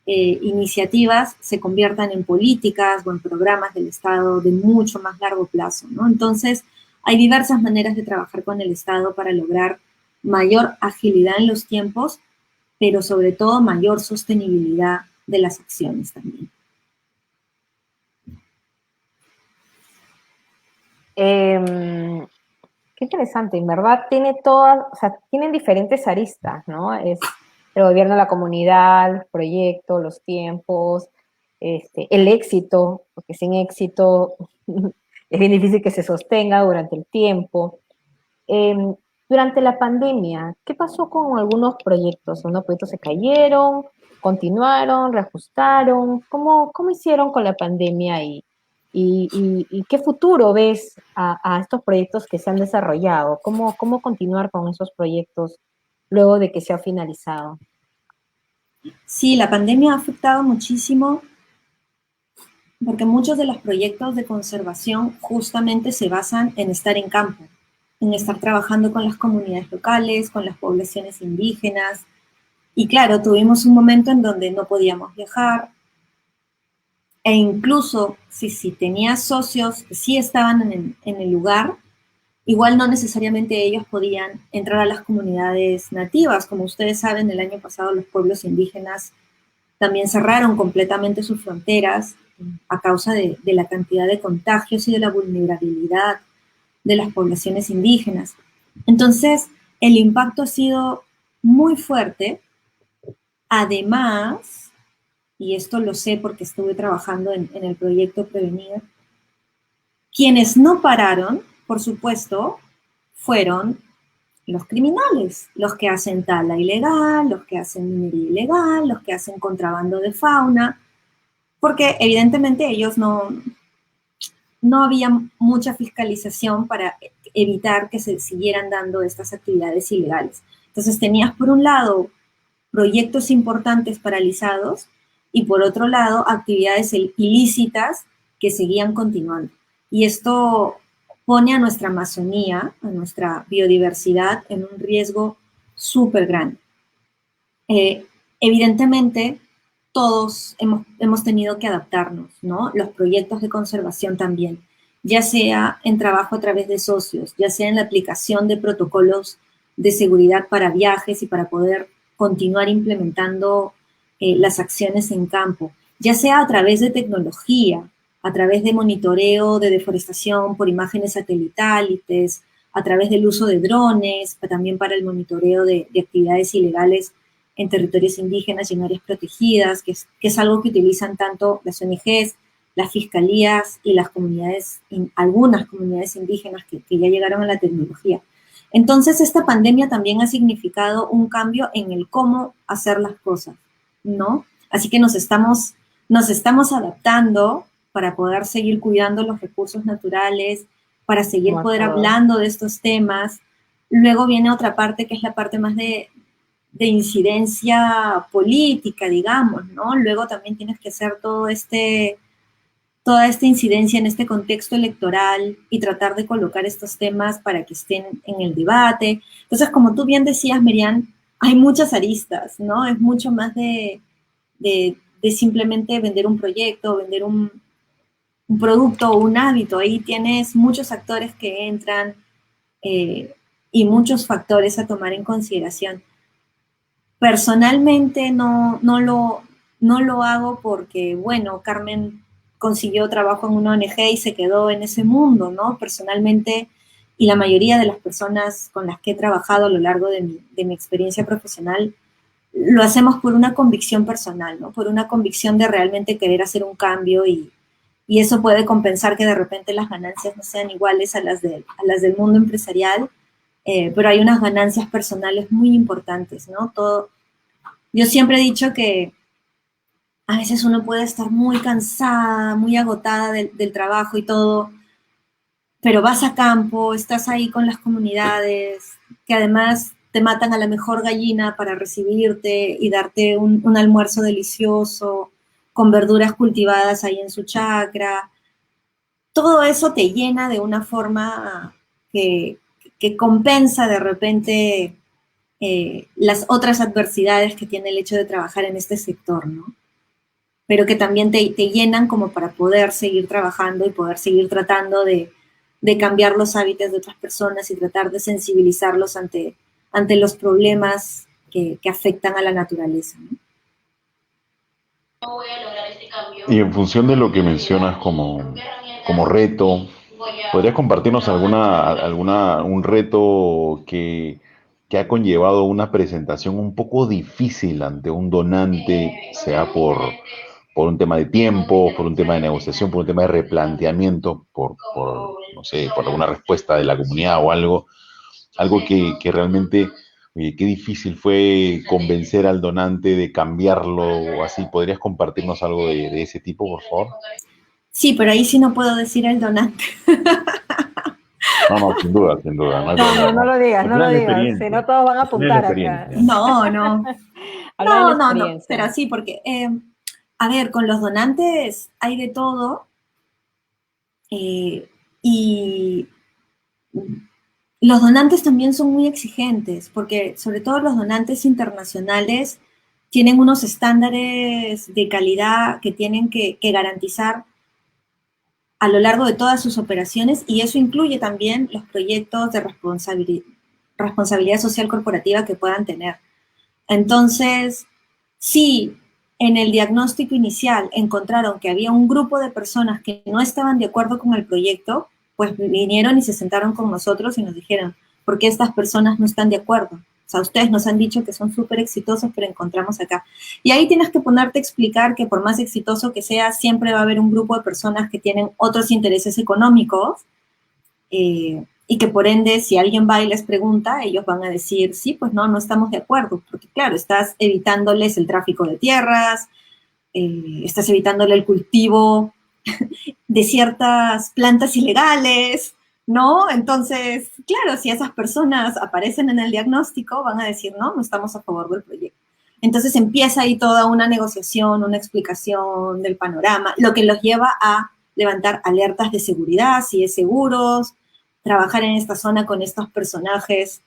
iniciativas se conviertan en políticas o en programas del Estado de mucho más largo plazo, ¿no? Entonces, hay diversas maneras de trabajar con el Estado para lograr mayor agilidad en los tiempos, pero sobre todo mayor sostenibilidad de las acciones también. Qué interesante, en verdad tiene todas, o sea, tienen diferentes aristas, ¿no? Es el gobierno, la comunidad, el proyecto, los tiempos, el éxito, porque sin éxito es bien difícil que se sostenga durante el tiempo. Eh, Durante la pandemia, ¿qué pasó con algunos proyectos? ¿Unos proyectos se cayeron, continuaron, reajustaron? ¿Cómo hicieron con la pandemia y qué futuro ves a estos proyectos que se han desarrollado? ¿Cómo continuar con esos proyectos luego de que se ha finalizado? Sí, la pandemia ha afectado muchísimo porque muchos de los proyectos de conservación justamente se basan en estar en campo, en estar trabajando con las comunidades locales, con las poblaciones indígenas. Y claro, tuvimos un momento en donde no podíamos viajar e incluso si tenías socios que sí estaban en el lugar, igual no necesariamente ellos podían entrar a las comunidades nativas. Como ustedes saben, el año pasado los pueblos indígenas también cerraron completamente sus fronteras a causa de la cantidad de contagios y de la vulnerabilidad de las poblaciones indígenas. Entonces, el impacto ha sido muy fuerte. Además, y esto lo sé porque estuve trabajando en el proyecto Prevenir, quienes no pararon, por supuesto, fueron los criminales, los que hacen tala ilegal, los que hacen minería ilegal, los que hacen contrabando de fauna, porque evidentemente ellos no había mucha fiscalización para evitar que se siguieran dando estas actividades ilegales. Entonces tenías por un lado proyectos importantes paralizados y por otro lado actividades ilícitas que seguían continuando. Y esto pone a nuestra Amazonía, a nuestra biodiversidad en un riesgo súper grande. Evidentemente, todos hemos tenido que adaptarnos, ¿no? Los proyectos de conservación también, ya sea en trabajo a través de socios, ya sea en la aplicación de protocolos de seguridad para viajes y para poder continuar implementando las acciones en campo, ya sea a través de tecnología, a través de monitoreo de deforestación por imágenes satelitales, a través del uso de drones, también para el monitoreo de actividades ilegales en territorios indígenas y en áreas protegidas, que es algo que utilizan tanto las ONGs, las fiscalías y las comunidades, algunas comunidades indígenas que ya llegaron a la tecnología. Entonces, esta pandemia también ha significado un cambio en el cómo hacer las cosas, ¿no? Así que nos estamos adaptando para poder seguir cuidando los recursos naturales, para seguir Como poder todo. hablando de estos temas. Luego viene otra parte que es la parte más de incidencia política, digamos, ¿no? Luego también tienes que hacer toda esta incidencia en este contexto electoral y tratar de colocar estos temas para que estén en el debate. Entonces, como tú bien decías, Miriam, hay muchas aristas, ¿no? Es mucho más de simplemente vender un proyecto, vender un producto o un hábito. Ahí tienes muchos actores que entran eh, y muchos factores a tomar en consideración. Personalmente no lo hago porque, bueno, Carmen consiguió trabajo en una ONG y se quedó en ese mundo, ¿no? Personalmente, y la mayoría de las personas con las que he trabajado a lo largo de mi experiencia profesional, lo hacemos por una convicción personal, ¿no? Por una convicción de realmente querer hacer un cambio y eso puede compensar que de repente las ganancias no sean iguales a las del mundo empresarial, pero hay unas ganancias personales muy importantes, ¿no? Yo siempre he dicho que a veces uno puede estar muy cansada, muy agotada del trabajo y todo, pero vas a campo, estás ahí con las comunidades, que además te matan a la mejor gallina para recibirte y darte un almuerzo delicioso, con verduras cultivadas ahí en su chacra. Todo eso te llena de una forma que, que compensa de repente las otras adversidades que tiene el hecho de trabajar en este sector, ¿no? Pero que también te llenan como para poder seguir trabajando y poder seguir tratando de cambiar los hábitos de otras personas y tratar de sensibilizarlos ante los problemas que afectan a la naturaleza, ¿no? Y en función de lo que mencionas como reto, ¿podrías compartirnos un reto que ha conllevado una presentación un poco difícil ante un donante, sea por un tema de tiempo, por un tema de negociación, por un tema de replanteamiento, no sé, por alguna respuesta de la comunidad o algo que realmente, oye, qué difícil fue convencer al donante de cambiarlo o así? ¿Podrías compartirnos algo de ese tipo, por favor? Sí, pero ahí sí no puedo decir el donante. No, no, sin duda, no hay No, no, problema. no lo digas, Al no lo final la digas, si experiencia, no todos van a al final la apuntar acá. experiencia. No, no, Habla de la no, pero experiencia. sí, porque, a ver, con los donantes hay de todo y los donantes también son muy exigentes, porque sobre todo los donantes internacionales tienen unos estándares de calidad que tienen que garantizar a lo largo de todas sus operaciones y eso incluye también los proyectos de responsabilidad social corporativa que puedan tener. Entonces, si en el diagnóstico inicial encontraron que había un grupo de personas que no estaban de acuerdo con el proyecto, pues vinieron y se sentaron con nosotros y nos dijeron, ¿por qué estas personas no están de acuerdo? O sea, ustedes nos han dicho que son súper exitosos, pero encontramos acá. Y ahí tienes que ponerte a explicar que por más exitoso que sea, siempre va a haber un grupo de personas que tienen otros intereses económicos y que por ende, si alguien va y les pregunta, ellos van a decir, sí, pues no, no estamos de acuerdo, porque claro, estás evitándoles el tráfico de tierras, estás evitándole el cultivo de ciertas plantas ilegales, ¿no? Entonces, claro, si esas personas aparecen en el diagnóstico, van a decir, no, no estamos a favor del proyecto. Entonces empieza ahí toda una negociación, una explicación del panorama, lo que los lleva a levantar alertas de seguridad, si es seguros, trabajar en esta zona con estos personajes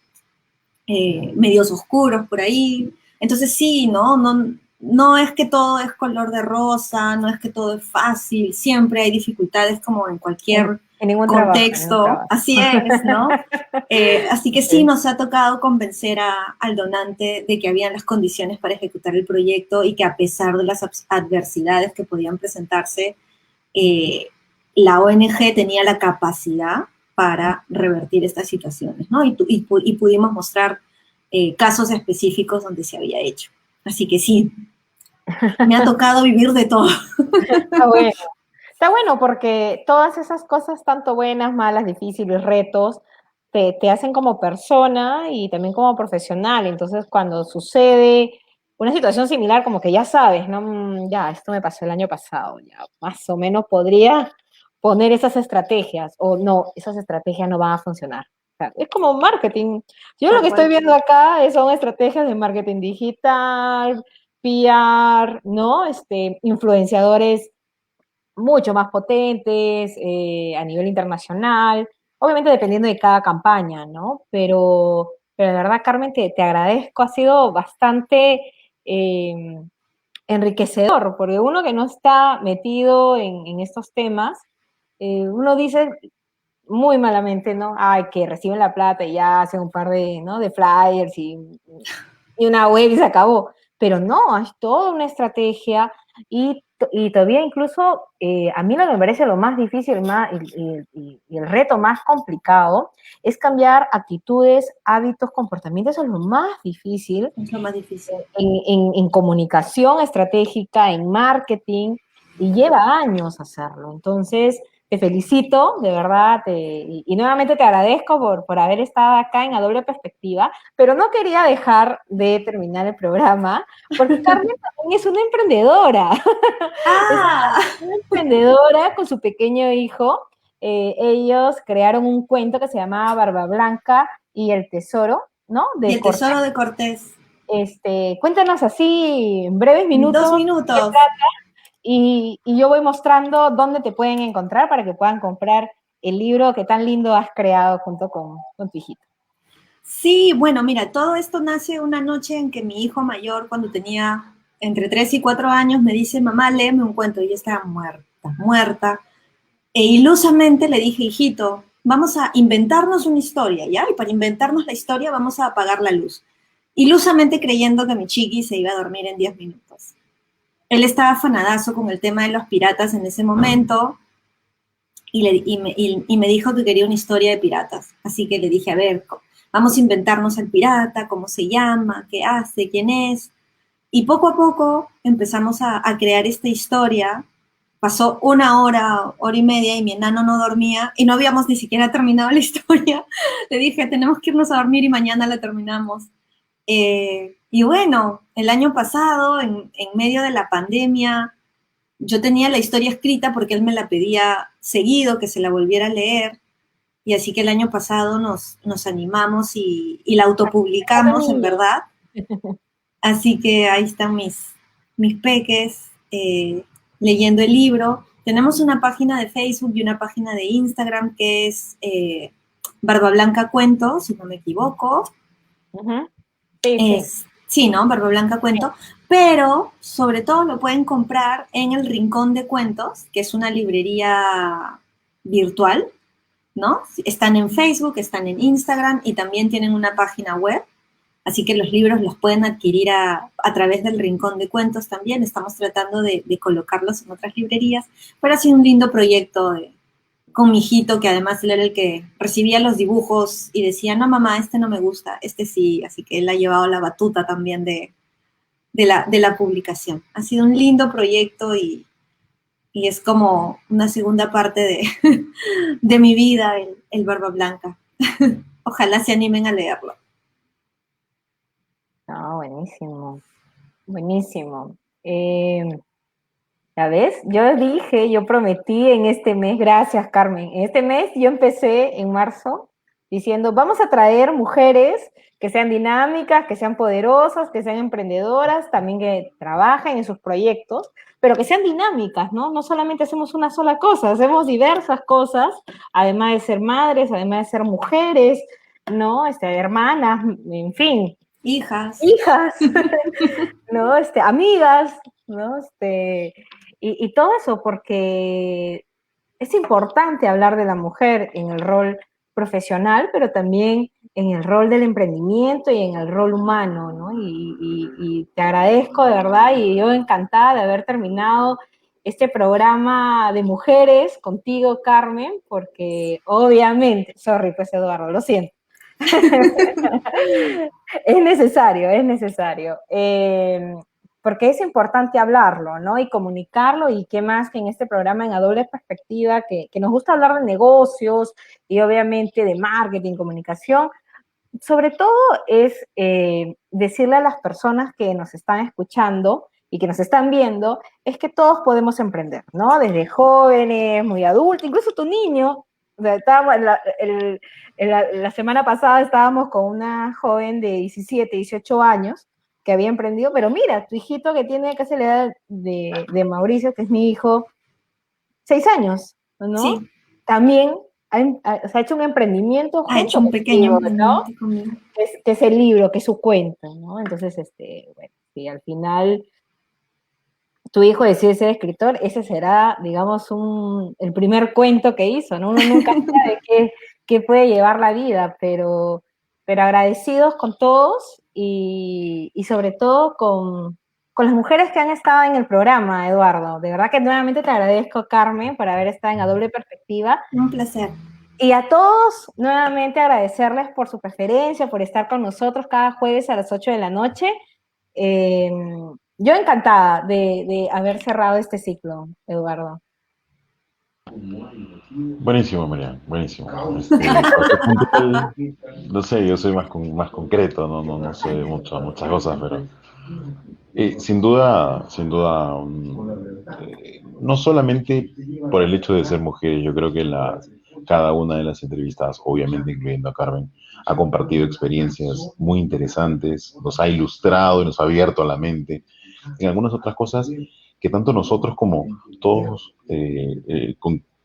medios oscuros por ahí. Entonces sí, no es que todo es color de rosa, no es que todo es fácil, siempre hay dificultades como en cualquier En ningún trabajo, en ningún contexto, trabajo. así es, ¿no? Así que sí Sí. nos ha tocado convencer al donante de que habían las condiciones para ejecutar el proyecto y que a pesar de las adversidades que podían presentarse, eh, la ONG tenía la capacidad para revertir estas situaciones, ¿no? Y pudimos mostrar casos específicos donde se había hecho. Así que sí, me ha tocado vivir de todo. Está bueno. Está bueno porque todas esas cosas, tanto buenas, malas, difíciles, retos, te hacen como persona y también como profesional. Entonces, cuando sucede una situación similar, como que ya sabes, ¿no? Ya, esto me pasó el año pasado, ya más o menos podría poner esas estrategias, o no, esas estrategias no van a funcionar. O sea, es como marketing. Yo lo Tal que estoy cual. viendo acá son estrategias de marketing digital, PR, ¿no? Influenciadores mucho más potentes a nivel internacional, obviamente dependiendo de cada campaña, ¿no? Pero de verdad, Carmen, te agradezco, ha sido bastante enriquecedor, porque uno que no está metido en estos temas, uno dice muy malamente, ¿no? Ay, que reciben la plata y ya hacen un par de, ¿no? de flyers y una web y se acabó. Pero no, es toda una estrategia y todavía incluso a mí lo que me parece lo más difícil y el reto más complicado es cambiar actitudes, hábitos, comportamientos, eso es lo más difícil Es lo más difícil. en comunicación estratégica, en marketing, y lleva años hacerlo. Entonces, te felicito, de verdad, y nuevamente te agradezco por haber estado acá en A Doble Perspectiva, pero no quería dejar de terminar el programa, porque Carmen también es una emprendedora, es ¡Ah! una emprendedora con su pequeño hijo. Ellos crearon un cuento que se llamaba Barba Blanca y el Tesoro, ¿no? Y De el Cortés. tesoro de Cortés. Cuéntanos así en breves En dos minutos qué minutos. trata y yo voy mostrando dónde te pueden encontrar para que puedan comprar el libro que tan lindo has creado junto con tu hijito. Sí, bueno, mira, todo esto nace una noche en que mi hijo mayor, cuando tenía entre 3 y 4 años, me dice, mamá, léeme un cuento. Y yo estaba muerta, muerta. E ilusamente le dije, hijito, vamos a inventarnos una historia, ¿ya? Y para inventarnos la historia vamos a apagar la luz. Ilusamente creyendo que mi chiqui se iba a dormir en 10 minutos. Él estaba afanadazo con el tema de los piratas en ese momento y me dijo que quería una historia de piratas. Así que le dije, a ver, vamos a inventarnos el pirata, cómo se llama, qué hace, quién es. Y poco a poco empezamos a crear esta historia. Pasó una hora, hora y media y mi enano no dormía y no habíamos ni siquiera terminado la historia. Le dije, tenemos que irnos a dormir y mañana la terminamos. Y bueno, el año pasado, en medio de la pandemia, yo tenía la historia escrita porque él me la pedía seguido, que se la volviera a leer. Y así que el año pasado nos animamos y la Cuatro autopublicamos, en niños. verdad. Así que ahí están mis peques leyendo el libro. Tenemos una página de Facebook y una página de Instagram que es Barba Blanca Cuento, si no me equivoco. Uh-huh. Sí, sí. Sí, ¿no? Barba Blanca Cuento. Pero sobre todo lo pueden comprar en el Rincón de Cuentos, que es una librería virtual, ¿no? Están en Facebook, están en Instagram y también tienen una página web. Así que los libros los pueden adquirir a través del Rincón de Cuentos también. Estamos tratando de colocarlos en otras librerías, pero ha sido un lindo proyecto con mi hijito, que además él era el que recibía los dibujos y decía, no mamá, este no me gusta, este sí. Así que él ha llevado la batuta también de la publicación. Ha sido un lindo proyecto y es como una segunda parte de mi vida, el Barba Blanca. Ojalá se animen a leerlo. No, buenísimo, buenísimo. ¿Ya ves? Yo dije, yo prometí en este mes, gracias Carmen, en este mes yo empecé en marzo diciendo, vamos a traer mujeres que sean dinámicas, que sean poderosas, que sean emprendedoras, también que trabajen en sus proyectos, pero que sean dinámicas, ¿no? No solamente hacemos una sola cosa, hacemos diversas cosas, además de ser madres, además de ser mujeres, ¿no? Hermanas, en fin, Hijas. hijas, ¿no? Amigas, ¿no? Y todo eso porque es importante hablar de la mujer en el rol profesional, pero también en el rol del emprendimiento y en el rol humano, ¿no? Y te agradezco de verdad y yo encantada de haber terminado este programa de mujeres contigo, Carmen, porque obviamente, sorry, pues Eduardo, lo siento. Es necesario, es necesario. Porque es importante hablarlo, ¿no? Y comunicarlo, y qué más que en este programa en A Doble Perspectiva, que nos gusta hablar de negocios y obviamente de marketing, comunicación, sobre todo es decirle a las personas que nos están escuchando y que nos están viendo, es que todos podemos emprender, ¿no? Desde jóvenes, muy adultos, incluso tu niño. O sea, la semana pasada estábamos con una joven de 17, 18 años que había emprendido, pero mira, tu hijito que tiene casi la edad de Mauricio, que es mi hijo, 6 años, ¿no? Sí. También se ha hecho un emprendimiento Ha hecho un pequeño emprendimiento conmigo. Que es el libro, que es su cuento, ¿no? Entonces, bueno, si al final tu hijo decide ser escritor, ese será, digamos, el primer cuento que hizo, ¿no? Uno nunca sabe qué puede llevar la vida, pero agradecidos con todos y sobre todo con las mujeres que han estado en el programa, Eduardo. De verdad que nuevamente te agradezco, Carmen, por haber estado en A Doble Perspectiva. Un placer. Y a todos, nuevamente agradecerles por su preferencia, por estar con nosotros cada jueves a las 8 de la noche. Yo encantada de haber cerrado este ciclo, Eduardo. Buenísimo, María, buenísimo. No sé, yo soy más concreto, no sé muchas cosas, pero sin duda, no solamente por el hecho de ser mujeres, yo creo que cada una de las entrevistadas, obviamente incluyendo a Carmen, ha compartido experiencias muy interesantes, nos ha ilustrado y nos ha abierto la mente en algunas otras cosas que tanto nosotros como todos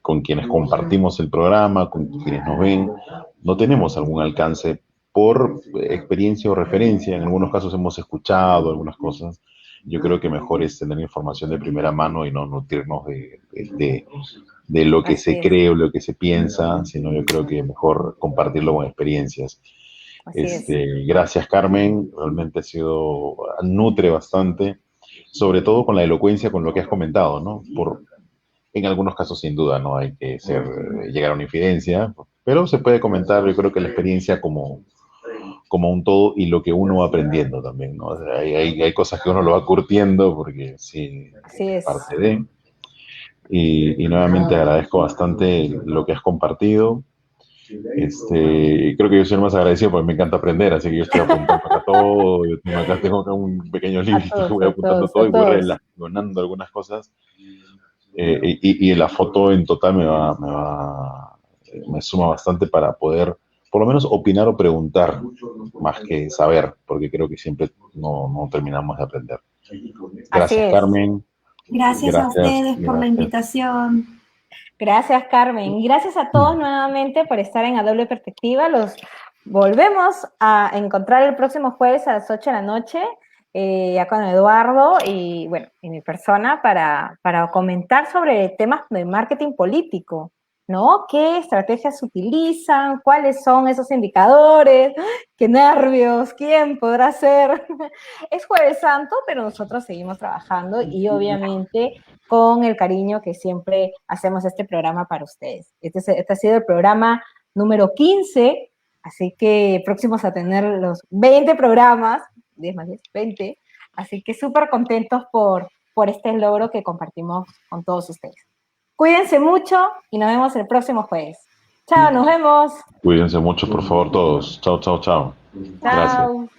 con quienes compartimos el programa, con quienes nos ven, no tenemos algún alcance por experiencia o referencia. En algunos casos hemos escuchado algunas cosas. Yo creo que mejor es tener información de primera mano y no nutrirnos de lo que se cree o lo que se piensa, sino yo creo que mejor compartirlo con experiencias. Gracias, Carmen, realmente nutre bastante, sobre todo con la elocuencia, con lo que has comentado, ¿no? En algunos casos, sin duda, no hay que llegar a una infidencia, pero se puede comentar, yo creo que la experiencia como un todo y lo que uno va aprendiendo también, ¿no? O sea, hay cosas que uno lo va curtiendo porque sí, es parte de. Y nuevamente agradezco bastante lo que has compartido. Creo que yo soy el más agradecido porque me encanta aprender, así que yo estoy apuntando acá todo. Yo tengo acá un pequeño librito que voy apuntando todo y voy relacionando algunas cosas. Y la foto en total me suma bastante para poder, por lo menos, opinar o preguntar más que saber, porque creo que siempre no terminamos de aprender. Gracias, Carmen. Gracias a ustedes por la invitación. Gracias, Carmen. Y gracias a todos nuevamente por estar en A Doble Perspectiva. Los volvemos a encontrar el próximo jueves a las 8 de la noche, ya con Eduardo y, bueno, y mi persona para comentar sobre temas de marketing político, ¿no? ¿Qué estrategias se utilizan? ¿Cuáles son esos indicadores? ¡Qué nervios! ¿Quién podrá ser? Es Jueves Santo, pero nosotros seguimos trabajando y obviamente con el cariño que siempre hacemos este programa para ustedes. Este ha sido el programa número 15, así que próximos a tener los 20 programas, 10 más 10, 20, así que súper contentos por este logro que compartimos con todos ustedes. Cuídense mucho y nos vemos el próximo jueves. Chao, nos vemos. Cuídense mucho, por favor, todos. Chao, chao, chao. Chao. Gracias.